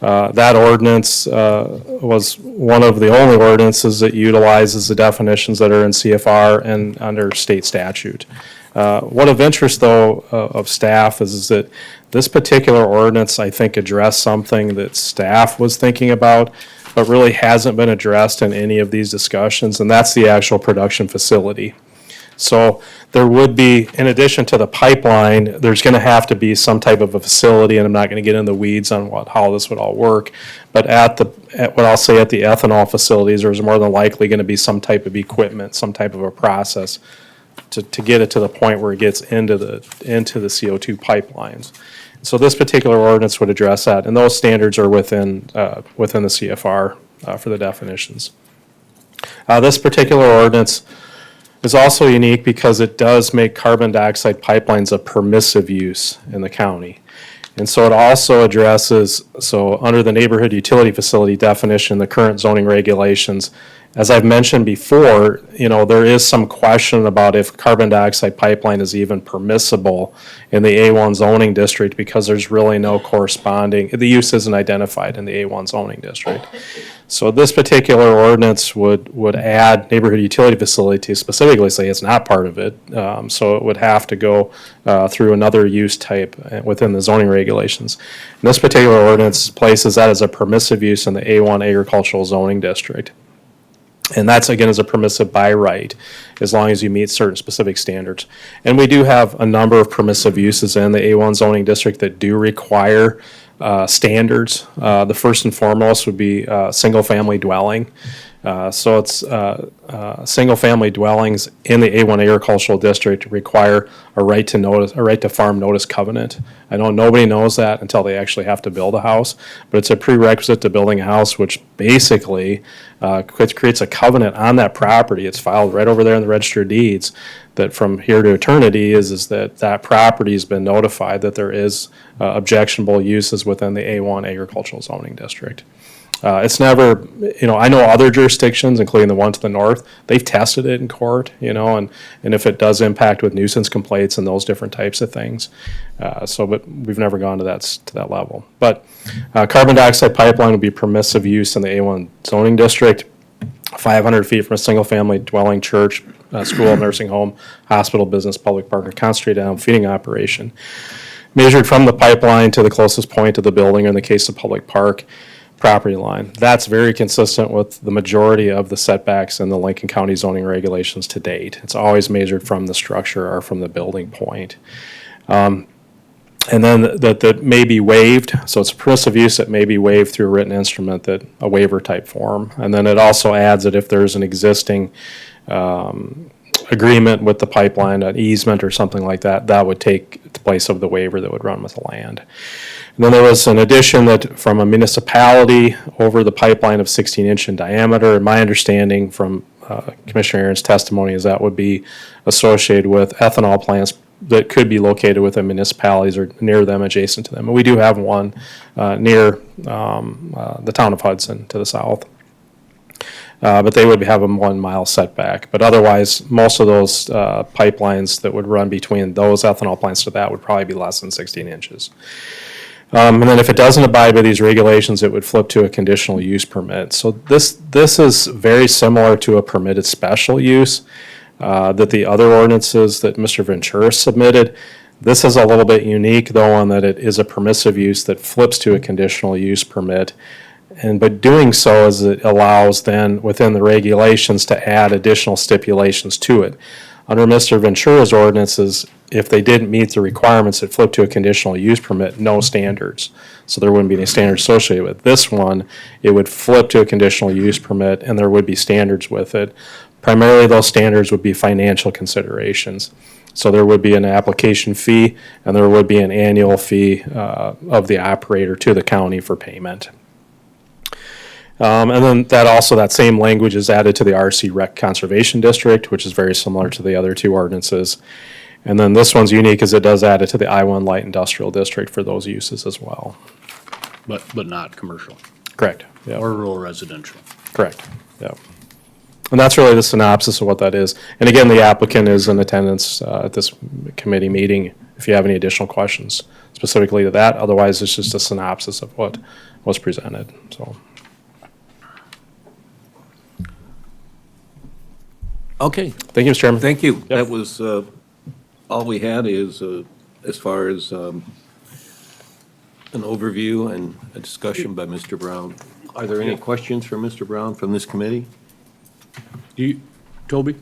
That ordinance was one of the only ordinances that utilizes the definitions that are in CFR and under state statute. What of interest, though, of staff is that this particular ordinance, I think, addressed something that staff was thinking about, but really hasn't been addressed in any of these discussions, and that's the actual production facility. So there would be, in addition to the pipeline, there's gonna have to be some type of a facility, and I'm not gonna get in the weeds on how this would all work. But at what I'll say at the ethanol facilities, there's more than likely gonna be some type of equipment, some type of a process to get it to the point where it gets into the CO2 pipelines. So this particular ordinance would address that, and those standards are within the CFR for the definitions. This particular ordinance is also unique because it does make carbon dioxide pipelines a permissive use in the county. And so it also addresses, so under the neighborhood utility facility definition, the current zoning regulations, as I've mentioned before, there is some question about if carbon dioxide pipeline is even permissible in the A1 zoning district because there's really no corresponding, the use isn't identified in the A1 zoning district. So this particular ordinance would add neighborhood utility facility to specifically say it's not part of it. So it would have to go through another use type within the zoning regulations. And this particular ordinance places that as a permissive use in the A1 agricultural zoning district. And that's, again, is a permissive by right, as long as you meet certain specific standards. And we do have a number of permissive uses in the A1 zoning district that do require standards. The first and foremost would be single-family dwelling. So it's single-family dwellings in the A1 agricultural district require a right to farm notice covenant. I know nobody knows that until they actually have to build a house, but it's a prerequisite to building a house, which basically creates a covenant on that property. It's filed right over there in the Register of Deeds that from here to eternity is that property has been notified that there is objectionable uses within the A1 agricultural zoning district. It's never, I know other jurisdictions, including the one to the north, they've tested it in court, and if it does impact with nuisance complaints and those different types of things. But we've never gone to that level. But carbon dioxide pipeline would be permissive use in the A1 zoning district, 500 feet from a single-family dwelling, church, school, nursing home, hospital, business, public park, or concentrated animal feeding operation. Measured from the pipeline to the closest point of the building, or in the case of public park, property line. That's very consistent with the majority of the setbacks in the Lincoln County zoning regulations to date. It's always measured from the structure or from the building point. And then that may be waived, so it's a permissive use that may be waived through a written instrument, that a waiver type form. And then it also adds that if there's an existing agreement with the pipeline, an easement or something like that, that would take the place of the waiver that would run with the land. And then there was an addition that from a municipality over the pipeline of 16-inch in diameter. And my understanding from Commissioner Aaron's testimony is that would be associated with ethanol plants that could be located within municipalities or near them, adjacent to them. And we do have one near the town of Hudson to the south. but they would have a 1 mile setback. But otherwise, most of those pipelines that would run between those ethanol plants to that would probably be less than 16 inches. And then if it doesn't abide by these regulations, it would flip to a conditional use permit. So this is very similar to a permitted special use that the other ordinances that Mr. Ventura submitted. This is a little bit unique, though, in that it is a permissive use that flips to a conditional use permit. And by doing so, is it allows then within the regulations to add additional stipulations to it. Under Mr. Ventura's ordinances, if they didn't meet the requirements, it flipped to a conditional use permit, no standards. So there wouldn't be any standards associated with this one. It would flip to a conditional use permit, and there would be standards with it. Primarily, those standards would be financial considerations. So there would be an application fee, and there would be an annual fee of the operator to the county for payment. And then that same language is added to the RC Rec Conservation District, which is very similar to the other two ordinances. And then this one's unique as it does add it to the I-1 Light Industrial District for those uses as well. But not commercial Correct. Yeah. or rural residential. Correct. Yeah. And that's really the synopsis of what that is. And again, the applicant is in attendance at this committee meeting if you have any additional questions specifically to that. Otherwise, it's just a synopsis of what was presented. So. Okay. Thank you, Mr. Chairman. Thank you. That was, all we had is, as far as an overview and a discussion by Mr. Brown. Are there any questions for Mr. Brown from this committee? Toby?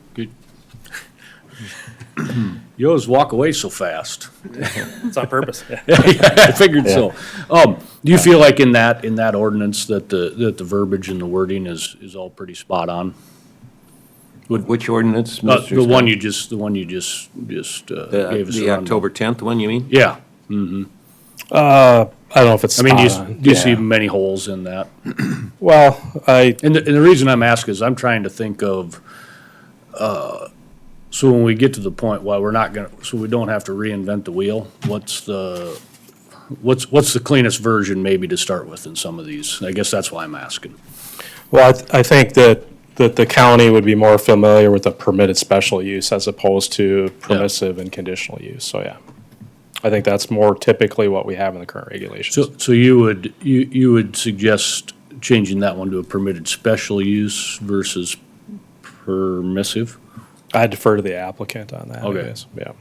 You always walk away so fast. It's on purpose. I figured so. Do you feel like in that ordinance that the verbiage and the wording is all pretty spot on? Which ordinance? The Mr. one Scott? you just gave us. The October 10th one, you mean? Yeah. Mm-hmm. I don't know if it's I mean, spot on. do you see many holes in that? Well, And the reason I'm asking is I'm trying to think of, so when we get to the point, well, so we don't have to reinvent the wheel, what's the cleanest version maybe to start with in some of these? I guess that's why I'm asking. Well, I think that the county would be more familiar with a permitted special use as opposed to permissive and conditional use. So, yeah. I think that's more typically what we have in the current regulations. So you would suggest changing that one to a permitted special use versus permissive? I defer to the applicant on that. Okay. I guess. Yeah.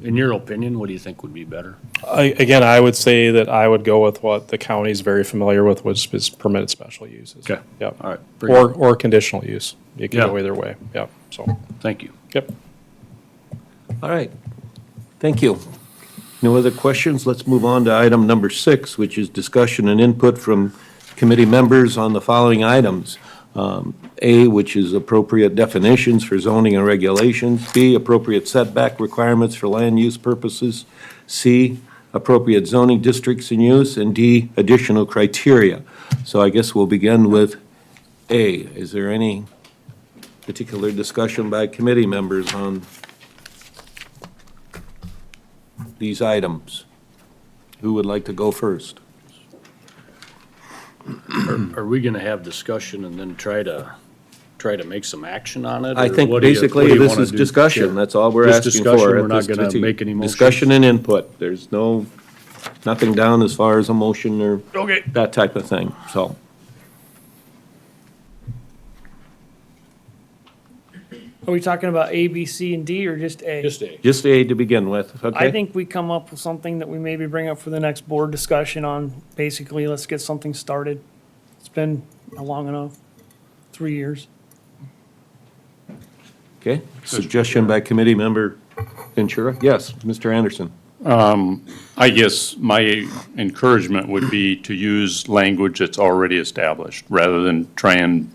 In your opinion, what do you think would be better? Again, I would say that I would go with what the county is very familiar with, which is permitted special uses. Okay. Yep. All right. Very good. Or conditional use. You can go Yeah. either way. Yep. So, Thank you. yep. All right. Thank you. No other questions? Let's move on to item number 6, which is discussion and input from committee members on the following items. A, which is appropriate definitions for zoning and regulations. B, appropriate setback requirements for land use purposes. C, appropriate zoning districts in use. And D, additional criteria. So I guess we'll begin with A. Is there any particular discussion by committee members on these items? Who would like to go first? Are we gonna have discussion and then try to make some action on it? I or think what do you basically this wanna is do, discussion. Chair? That's all we're Just asking discussion, for. we're at not this gonna particular- make any motions? Discussion and input. There's nothing down as far as a motion or Okay. that type of thing, so. Are we talking about A, B, C, and D, or just A? Just A. Just A to begin with, okay? I think we come up with something that we maybe bring up for the next board discussion on, basically, let's get something started. It's been long enough, 3 years. Okay, suggestion by committee member Ventura? Yes, Mr. Anderson. I guess my encouragement would be to use language that's already established, rather than try and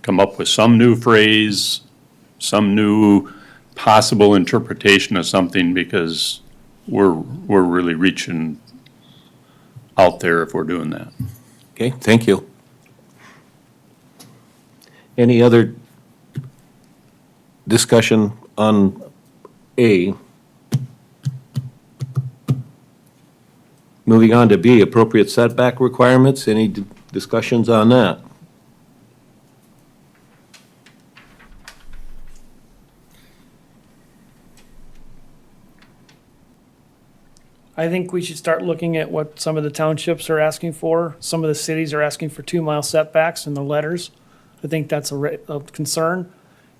come up with some new phrase, some new possible interpretation of something, because we're really reaching out there if we're doing that. Okay, thank you. Any other discussion on A? Moving on to B, appropriate setback requirements. Any discussions on that? I think we should start looking at what some of the townships are asking for. Some of the cities are asking for 2-mile setbacks in the letters. I think that's a concern.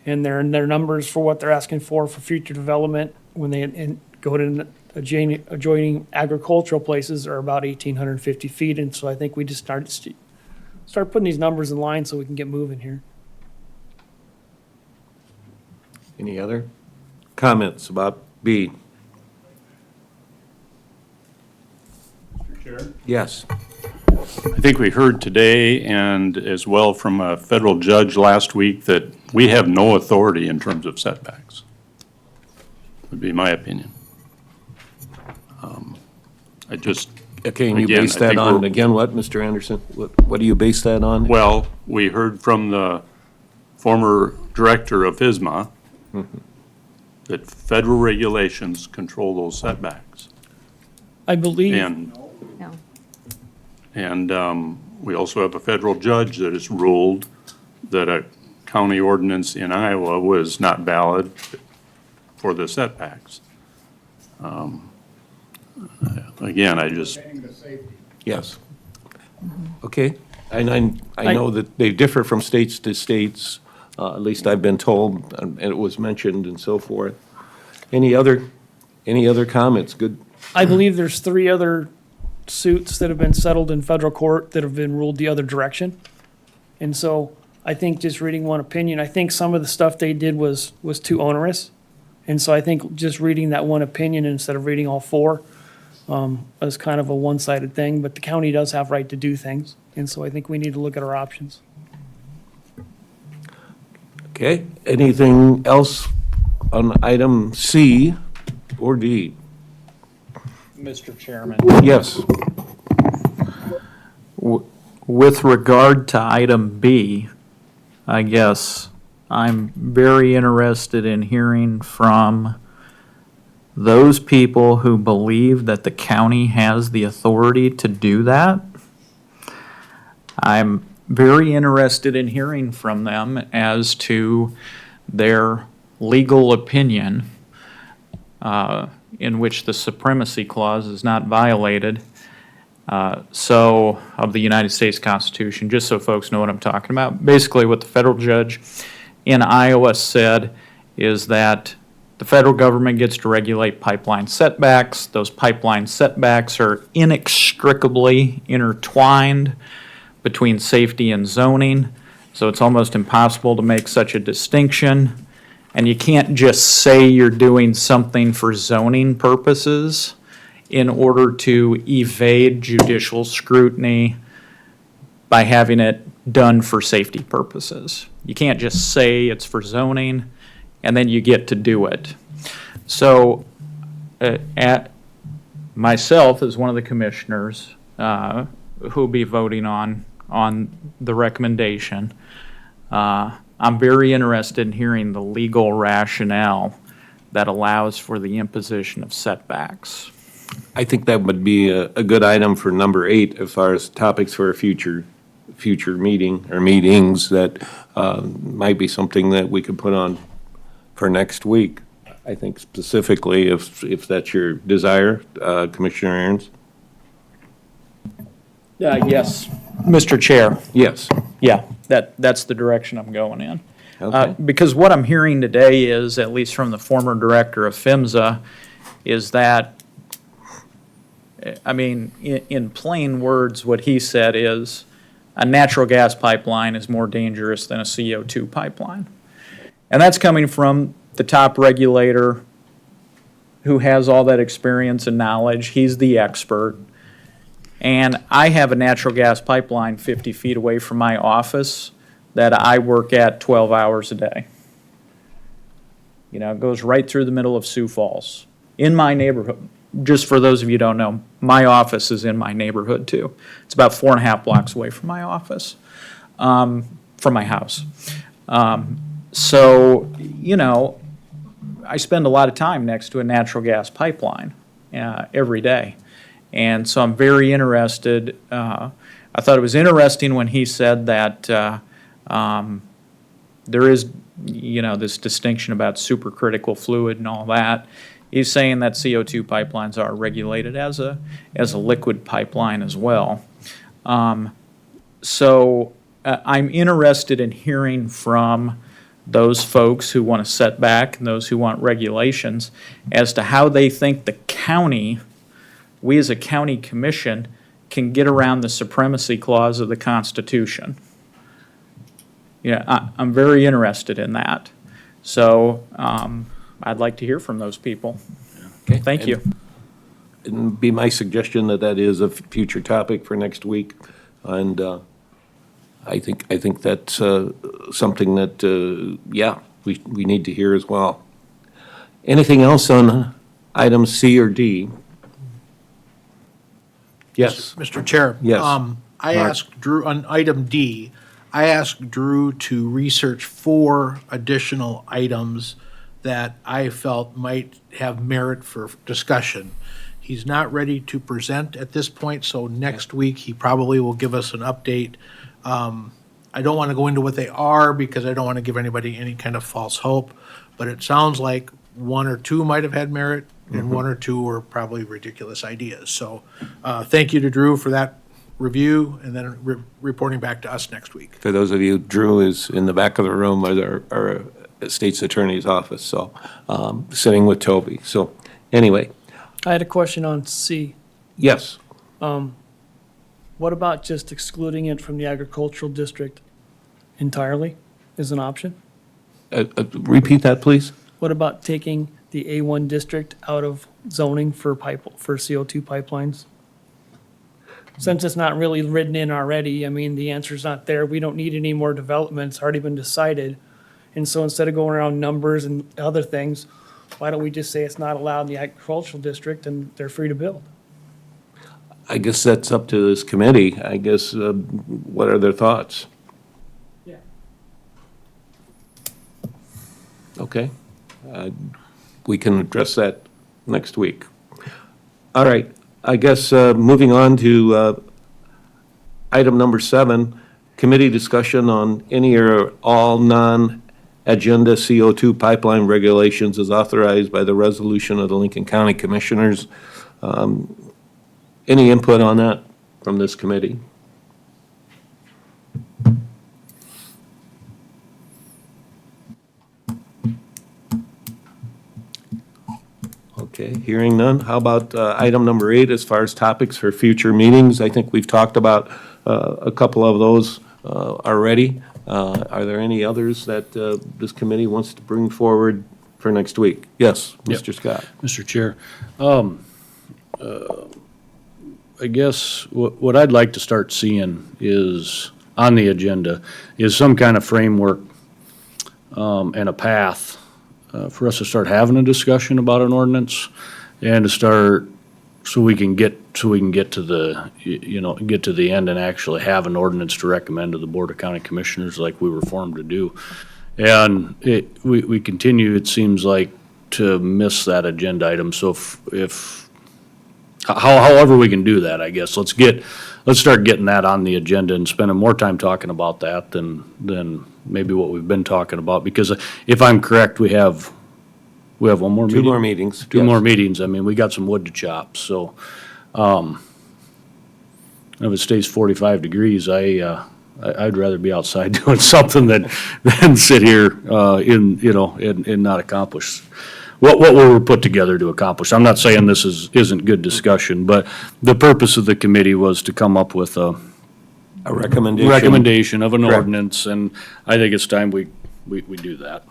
And their numbers for what they're asking for future development when they go to adjoining agricultural places are about 1,850 feet. And so I think we just start putting these numbers in line so we can get moving here. Any other comments about B? Mr. Chair? Yes. I think we heard today and as well from a federal judge last week that we have no authority in terms of setbacks, would be my opinion. I just, Okay, and you Again, base I that think on, we're- again, what, Mr. Anderson? What do you base that on? well, we heard from the former director of FSMA that federal regulations control those setbacks. I believe. And No. And we also have a federal judge that has ruled that a county ordinance in Iowa was not valid for the setbacks. Again, I just, Yes. Okay, and I know that they differ from states to states, at least I've been told, and it was mentioned and so forth. Any other comments? Good. I believe there's 3 other suits that have been settled in federal court that have been ruled the other direction. And so I think just reading one opinion, I think some of the stuff they did was too onerous. And so I think just reading that one opinion instead of reading all 4 is kind of a one-sided thing, but the county does have right to do things. And so I think we need to look at our options. Okay, anything else on item C or D? Mr. Chairman. Yes. With regard to item B, I guess I'm very interested in hearing from those people who believe that the county has the authority to do that. I'm very interested in hearing from them as to their legal opinion in which the supremacy clause is not violated. Of the United States Constitution, just so folks know what I'm talking about. Basically, what the federal judge in Iowa said is that the federal government gets to regulate pipeline setbacks. Those pipeline setbacks are inextricably intertwined between safety and zoning, so it's almost impossible to make such a distinction. And you can't just say you're doing something for zoning purposes in order to evade judicial scrutiny by having it done for safety purposes. You can't just say it's for zoning and then you get to do it. So, at myself as one of the commissioners who'll be voting on the recommendation, I'm very interested in hearing the legal rationale that allows for the imposition of setbacks. I think that would be a good item for number 8 as far as topics for a future meeting or meetings that might be something that we could put on for next week. I think specifically if that's your desire, Commissioner Aaron's. Yes, Mr. Chair. Yes. Yeah, that's the direction I'm going in. Okay. Because what I'm hearing today is, at least from the former director of PHMSA, is that, I mean, in plain words, what he said is a natural gas pipeline is more dangerous than a CO2 pipeline. And that's coming from the top regulator who has all that experience and knowledge. He's the expert. And I have a natural gas pipeline 50 feet away from my office that I work at 12 hours a day. You know, it goes right through the middle of Sioux Falls, in my neighborhood. Just for those of you who don't know, my office is in my neighborhood too. It's about 4.5 blocks away from my office, from my house. So, you know, I spend a lot of time next to a natural gas pipeline every day. And so I'm very interested. I thought it was interesting when he said that there is, you know, this distinction about supercritical fluid and all that. he's saying that CO2 pipelines are regulated as a liquid pipeline as well. So I'm interested in hearing from those folks who want a setback and those who want regulations as to how they think the county, we as a county commission, can get around the supremacy clause of the Constitution. Yeah, I'm very interested in that. So I'd like to hear from those people. Okay. Thank you. It'd be my suggestion that that is a future topic for next week. And I think that's something that, yeah, we need to hear as well. Anything else on item C or D? Yes. Mr. Chair. Yes. I Mark. asked Drew, on item D, I asked Drew to research 4 additional items that I felt might have merit for discussion. He's not ready to present at this point, so next week he probably will give us an update. I don't want to go into what they are because I don't want to give anybody any kind of false hope, but it sounds like 1 or 2 might have had merit and 1 or 2 were probably ridiculous ideas. So thank you to Drew for that review and then reporting back to us next week. For those of you, Drew is in the back of the room at our state's attorney's office, so sitting with Toby. So anyway, I had a question on C. yes. What about just excluding it from the agricultural district entirely as an option? Repeat that, please. What about taking the A1 district out of zoning for CO2 pipelines? Since it's not really written in already, I mean, the answer's not there. We don't need any more development. It's already been decided. And so instead of going around numbers and other things, why don't we just say it's not allowed in the agricultural district and they're free to build? I guess that's up to this committee. I guess, what are their thoughts? Yeah. Okay. We can address that next week. All right. I guess moving on to item number 7, committee discussion on any or all non-agenda CO2 pipeline regulations as authorized by the resolution of the Lincoln County Commissioners. Any input on that from this committee? Okay, hearing none. How about item number 8 as far as topics for future meetings? I think we've talked about a couple of those already. Are there any others that this committee wants to bring forward for next week? Yes, Yep. Mr. Scott. Mr. Chair, I guess what I'd like to start seeing is, on the agenda, is some kind of framework and a path for us to start having a discussion about an ordinance and to start, so we can get to the, get to the end and actually have an ordinance to recommend to the Board of County Commissioners like we were formed to do. And we continue, it seems like, to miss that agenda item. So however we can do that, I guess, let's start getting that on the agenda and spending more time talking about that than maybe what we've been talking about. Because if I'm correct, we have one more meeting? 2 more meetings. Two yes. more meetings. I mean, we got some wood to chop, so, if it stays 45 degrees, I'd rather be outside doing something than sit here, and not accomplish what we were put together to accomplish. I'm not saying this isn't good discussion, but the purpose of the committee was to come up with a recommendation of an Correct. ordinance, and I think it's time we do that.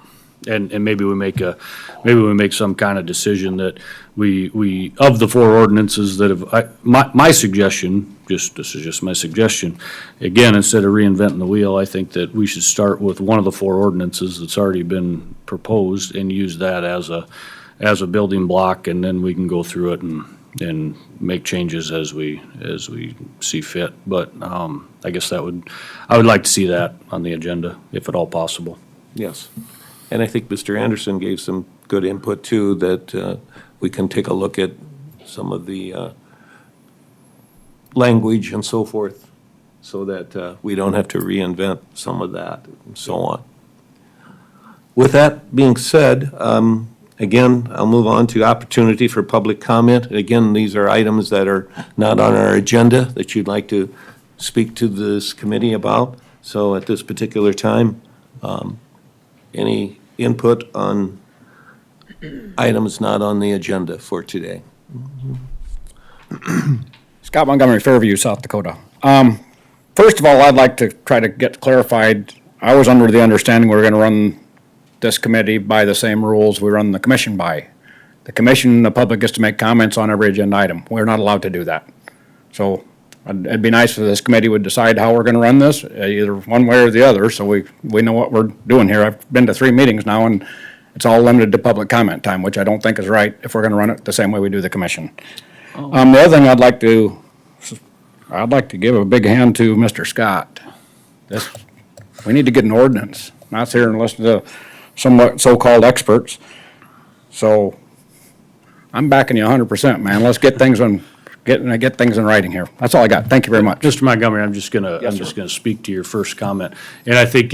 And maybe we make some kind of decision that we of the 4 ordinances that have, my suggestion, this is just my suggestion, again, instead of reinventing the wheel, I think that we should start with one of the 4 ordinances that's already been proposed and use that as a building block, and then we can go through it and make changes as we see fit. But I guess I would like to see that on the agenda, if at all possible. Yes. And I think Mr. Anderson gave some good input too, that we can take a look at some of the language and so forth, so that we don't have to reinvent some of that and so on. With that being said, Again, I'll move on to opportunity for public comment. Again, these are items that are not on our agenda that you'd like to speak to this committee about. So at this particular time, any input on items not on the agenda for today? Scott Montgomery, Fairview, South Dakota. First of all, I'd like to try to get clarified. I was under the understanding we were going to run this committee by the same rules we run the commission by. The commission, the public gets to make comments on every agenda item. We're not allowed to do that. So it'd be nice if this committee would decide how we're going to run this, either one way or the other, so we know what we're doing here. I've been to 3 meetings now, and it's all limited to public comment time, which I don't think is right if we're going to run it the same way we do the commission. The other thing I'd like to give a big hand to Mr. Scott. We need to get an ordinance, not sit here and listen to somewhat so-called experts. So I'm backing you 100%, man. Let's get things get things in writing here. That's all I got. Thank you very much. Mr. Montgomery, I'm just gonna speak to your first comment. And I think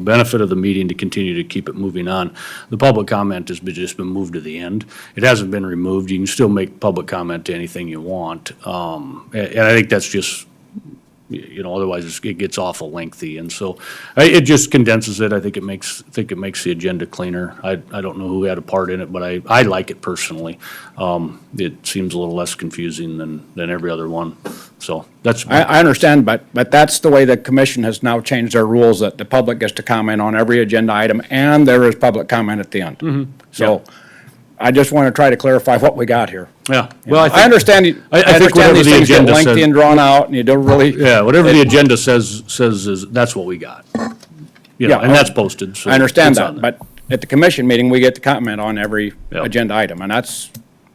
benefit of the meeting to continue to keep it moving on. The public comment has just been moved to the end. It hasn't been removed. You can still make public comment to anything you want. And I think that's just, otherwise it gets awful lengthy. And so it just condenses it. I think it makes the agenda cleaner. I don't know who had a part in it, but I like it personally. It seems a little less confusing than every other one. So that's. I understand, but that's the way the commission has now changed their rules, that the public gets to comment on every agenda item and there is public comment at the end. Mm-hmm. So I just want to try to clarify what we got here. Yeah, well, I understand, I think understand whatever these the things get agenda lengthy says. and drawn out and you don't really. Yeah, whatever the agenda says is, that's what we got. Yeah, And that's posted, so. I understand it's on that, there. but at the commission meeting, we get to comment on every Yeah. agenda item, and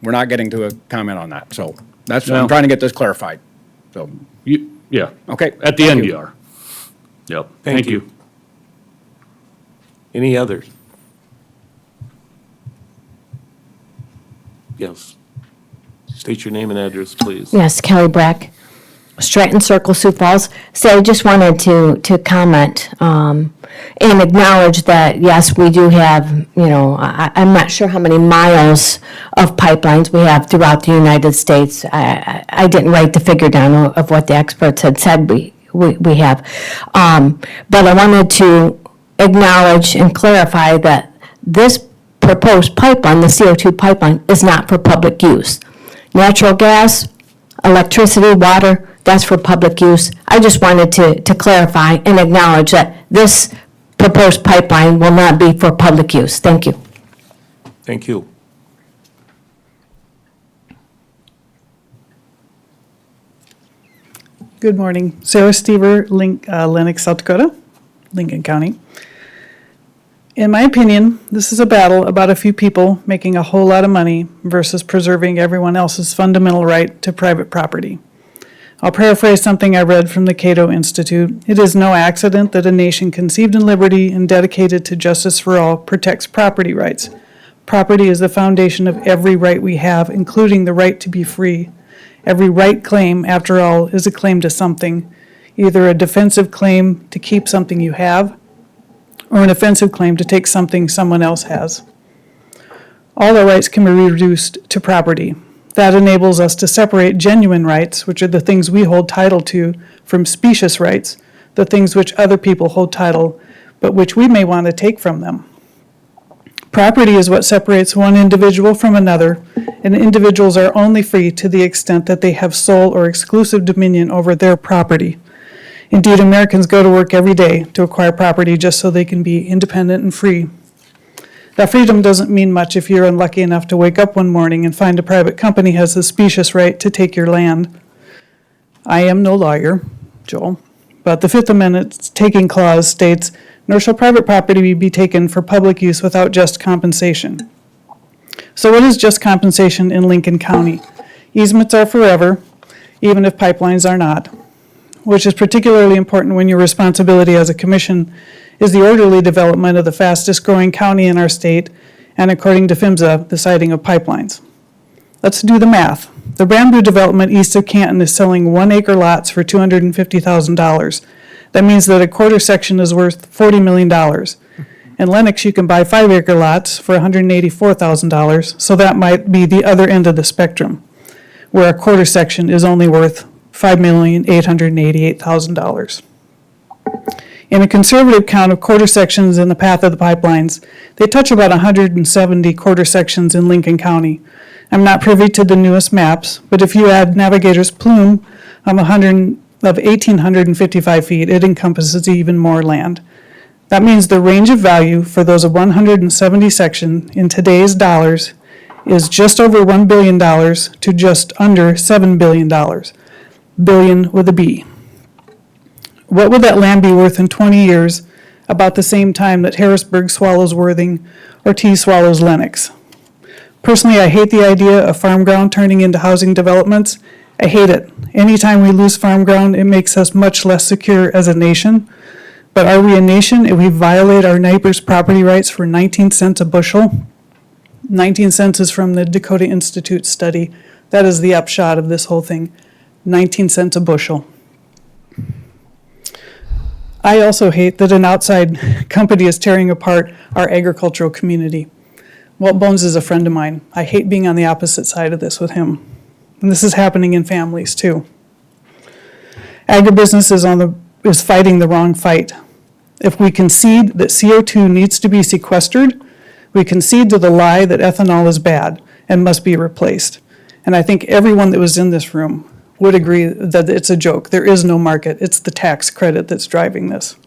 we're not getting to a comment on that, so that's, Well- I'm trying to get this clarified, so, Yeah, okay. at the thank end you are. Yep, thank you. Any others? Yes. State your name and address, please. Yes, Kelly Brack, Stratton Circle, Sioux Falls. So I just wanted to comment and acknowledge that, yes, we do have, I'm not sure how many miles of pipelines we have throughout the United States. I didn't write the figure down of what the experts had said we have. But I wanted to acknowledge and clarify that this proposed pipeline, the CO2 pipeline, is not for public use. Natural gas, electricity, water, that's for public use. I just wanted to clarify and acknowledge that this proposed pipeline will not be for public use. Thank you. Thank you. Good morning. Sarah Stever, Lennox, South Dakota, Lincoln County. In my opinion, this is a battle about a few people making a whole lot of money versus preserving everyone else's fundamental right to private property. I'll paraphrase something I read from the Cato Institute. It is no accident that a nation conceived in liberty and dedicated to justice for all protects property rights. Property is the foundation of every right we have, including the right to be free. Every right claim, after all, is a claim to something, either a defensive claim to keep something you have, or an offensive claim to take something someone else has. All our rights can be reduced to property. That enables us to separate genuine rights, which are the things we hold title to, from specious rights, the things which other people hold title, but which we may want to take from them. Property is what separates one individual from another, and individuals are only free to the extent that they have sole or exclusive dominion over their property. Indeed, Americans go to work every day to acquire property just so they can be independent and free. That freedom doesn't mean much if you're unlucky enough to wake up one morning and find a private company has the specious right to take your land. I am no lawyer, Joel, but the Fifth Amendment's taking clause states, "Nor shall private property be taken for public use without just compensation." So what is just compensation in Lincoln County? Easements are forever, even if pipelines are not, which is particularly important when your responsibility as a commission is the orderly development of the fastest growing county in our state, and according to PHMSA, the siting of pipelines. Let's do the math. The Bamboo development east of Canton is selling 1 acre lots for $250,000. That means that a quarter section is worth $40 million. In Lennox, you can buy 5-acre lots for $184,000, so that might be the other end of the spectrum, where a quarter section is only worth $5,888,000. In a conservative count of quarter sections in the path of the pipelines, they touch about 170 quarter sections in Lincoln County. I'm not privy to the newest maps, but if you add Navigator's plume of 1,855 feet, it encompasses even more land. That means the range of value for those 170 sections in today's dollars is just over $1 billion to just under $7 billion. Billion with a B. What would that land be worth in 20 years, about the same time that Harrisburg swallows Worthing or T swallows Lennox? Personally, I hate the idea of farm ground turning into housing developments. I hate it. Anytime we lose farm ground, it makes us much less secure as a nation. But are we a nation if we violate our neighbors' property rights for 19 cents a bushel? 19 cents is from the Dakota Institute study. That is the upshot of this whole thing. 19 cents a bushel. I also hate that an outside company is tearing apart our agricultural community. Walt Bones is a friend of mine. I hate being on the opposite side of this with him. And this is happening in families too. Agribusiness is fighting the wrong fight. If we concede that CO2 needs to be sequestered, we concede to the lie that ethanol is bad and must be replaced. And I think everyone that was in this room would agree that it's a joke. There is no market. It's the tax credit that's driving this.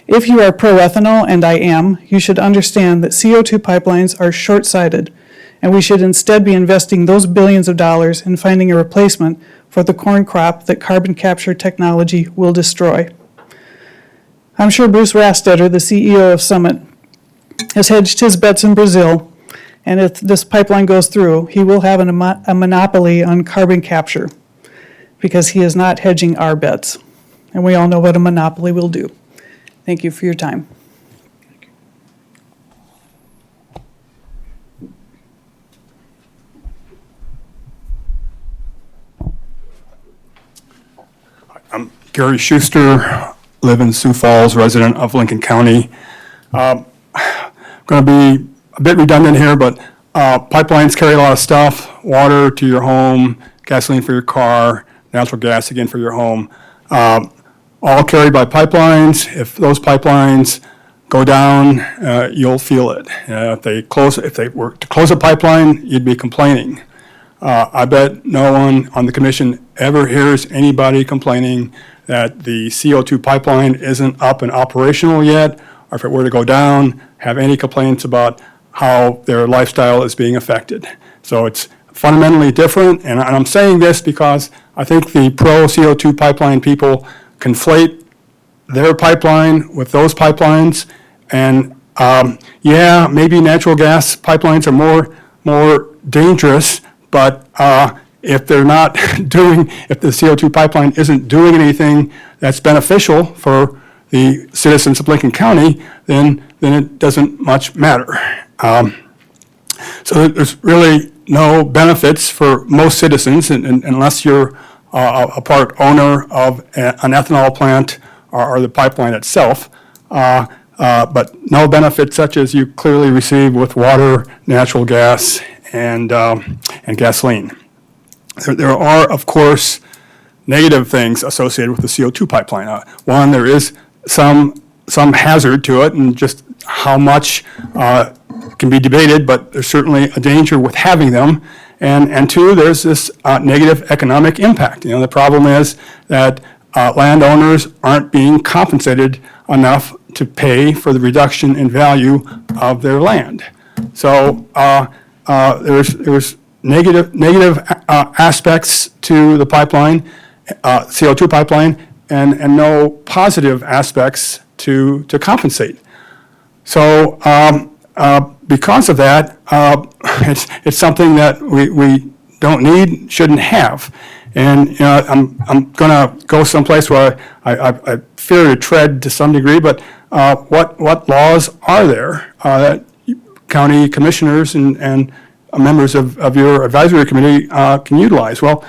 If you are pro-ethanol, and I am, you should understand that CO2 pipelines are short-sighted, and we should instead be investing those billions of dollars in finding a replacement for the corn crop that carbon capture technology will destroy. I'm sure Bruce Rastetter, the CEO of Summit, has hedged his bets in Brazil, and if this pipeline goes through, he will have a monopoly on carbon capture because he is not hedging our bets. And we all know what a monopoly will do. Thank you for your time. I'm Gary Schuster, live in Sioux Falls, resident of Lincoln County. Going to be a bit redundant here, but pipelines carry a lot of stuff, water to your home, gasoline for your car, natural gas again for your home, all carried by pipelines. If those pipelines go down, you'll feel it. If they were to close a pipeline, you'd be complaining. I bet no one on the commission ever hears anybody complaining that the CO2 pipeline isn't up and operational yet, or if it were to go down, have any complaints about how their lifestyle is being affected. So it's fundamentally different, and I'm saying this because I think the pro-CO2 pipeline people conflate their pipeline with those pipelines, and yeah, maybe natural gas pipelines are more dangerous, but if they're not if the CO2 pipeline isn't doing anything that's beneficial for the citizens of Lincoln County, then it doesn't much matter. So there's really no benefits for most citizens unless you're a part owner of an ethanol plant or the pipeline itself, but no benefits such as you clearly receive with water, natural gas, and gasoline. There are, of course, negative things associated with the CO2 pipeline. One, there is some hazard to it, and just how much can be debated, but there's certainly a danger with having them. And two, there's this negative economic impact. The problem is that landowners aren't being compensated enough to pay for the reduction in value of their land. So there's negative aspects to the pipeline, CO2 pipeline, and no positive aspects to compensate. So because of that, it's something that we don't need, shouldn't have. And I'm going to go someplace where I fear to tread to some degree, but what laws are there that county commissioners and members of your advisory committee can utilize? Well,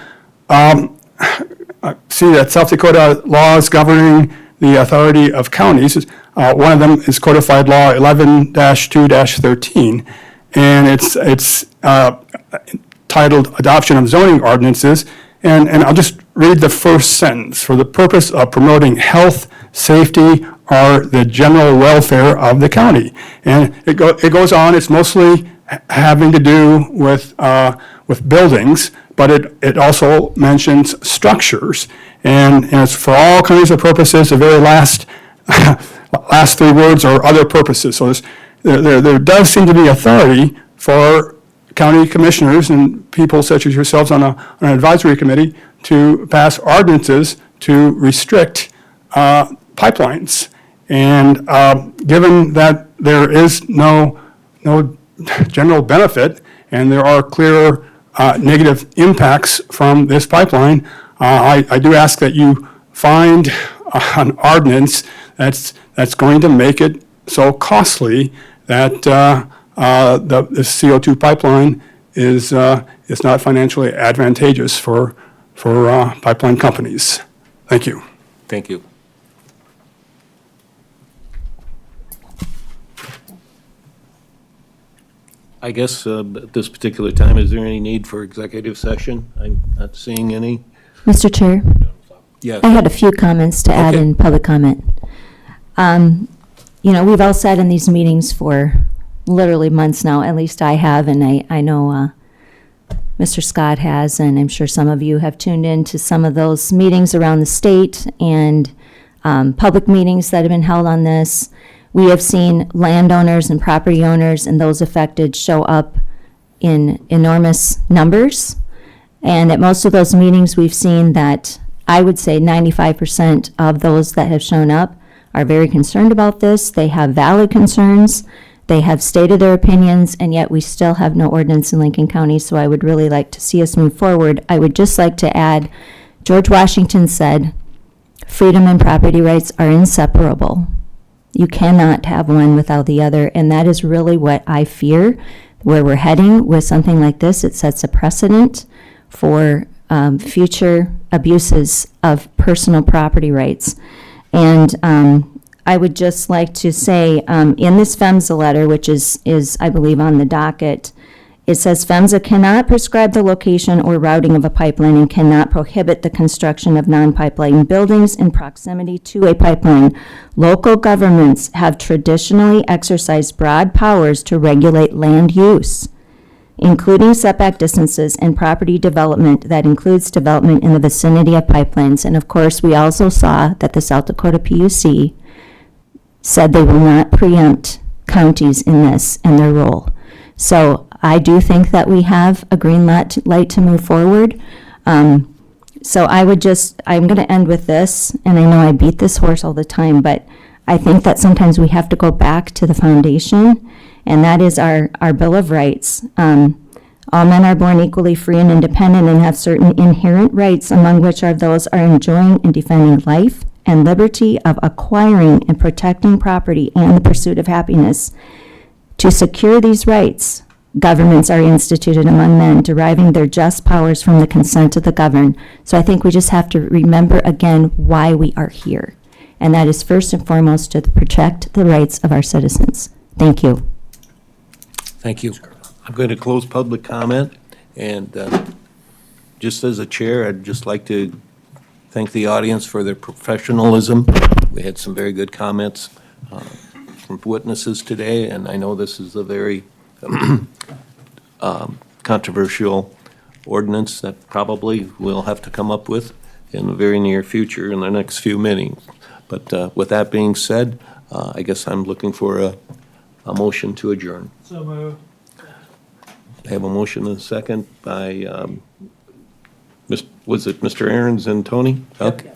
see that South Dakota laws governing the authority of counties, one of them is codified law 11-2-13, and it's titled Adoption of Zoning Ordinances, and I'll just read the first sentence. For the purpose of promoting health, safety, or the general welfare of the county. And it goes on, it's mostly having to do with buildings, but it also mentions structures. And it's for all kinds of purposes. The very last three words are other purposes. So there does seem to be authority for county commissioners and people such as yourselves on an advisory committee to pass ordinances to restrict pipelines. And given that there is no general benefit and there are clear negative impacts from this pipeline, I do ask that you find an ordinance that's going to make it so costly that the CO2 pipeline is not financially advantageous for pipeline companies. Thank you. Thank you. I guess at this particular time, is there any need for executive session? I'm not seeing any. Mr. Chair? Yes. I had a few comments to add in public comment. We've all sat in these meetings for literally months now, at least I have, and I know Mr. Scott has, and I'm sure some of you have tuned in to some of those meetings around the state and public meetings that have been held on this. We have seen landowners and property owners and those affected show up in enormous numbers. And at most of those meetings, we've seen that I would say 95% of those that have shown up are very concerned about this. They have valid concerns. They have stated their opinions, and yet we still have no ordinance in Lincoln County, so I would really like to see us move forward. I would just like to add, George Washington said, freedom and property rights are inseparable. You cannot have one without the other, and that is really what I fear, where we're heading with something like this. It sets a precedent for future abuses of personal property rights. And I would just like to say, in this PHMSA letter, which is I believe on the docket, it says PHMSA cannot prescribe the location or routing of a pipeline and cannot prohibit the construction of non-pipeline buildings in proximity to a pipeline. Local governments have traditionally exercised broad powers to regulate land use, including setback distances and property development that includes development in the vicinity of pipelines. And of course, we also saw that the South Dakota PUC said they will not preempt counties in this and their role. So I do think that we have a green light to move forward. So I'm going to end with this, and I know I beat this horse all the time, but I think that sometimes we have to go back to the foundation, and that is our Bill of Rights. All men are born equally free and independent and have certain inherent rights, among which are those are enjoying and defending life and liberty, of acquiring and protecting property, and the pursuit of happiness. To secure these rights, governments are instituted among men, deriving their just powers from the consent of the governed. So I think we just have to remember again why we are here. And that is first and foremost to protect the rights of our citizens. Thank you. Thank you. I'm going to close public comment, and just as a chair, I'd just like to thank the audience for their professionalism. We had some very good comments from witnesses today, and I know this is a very controversial ordinance that probably we'll have to come up with in the very near future in the next few meetings. But with that being said, I guess I'm looking for a motion to adjourn. So moved. I have a motion and a second by, was it Mr. Ahrens and Tony? Okay.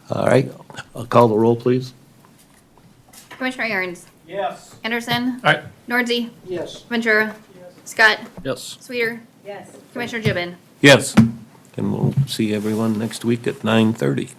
All right. I'll call the roll, please. Commissioner Aaron's. Yes. Anderson. Aye. Nordzy. Yes. Ventura. Scott. Yes. Sweeter. Yes. Commissioner Gibbon. Yes. And we'll see everyone next week at 9:30.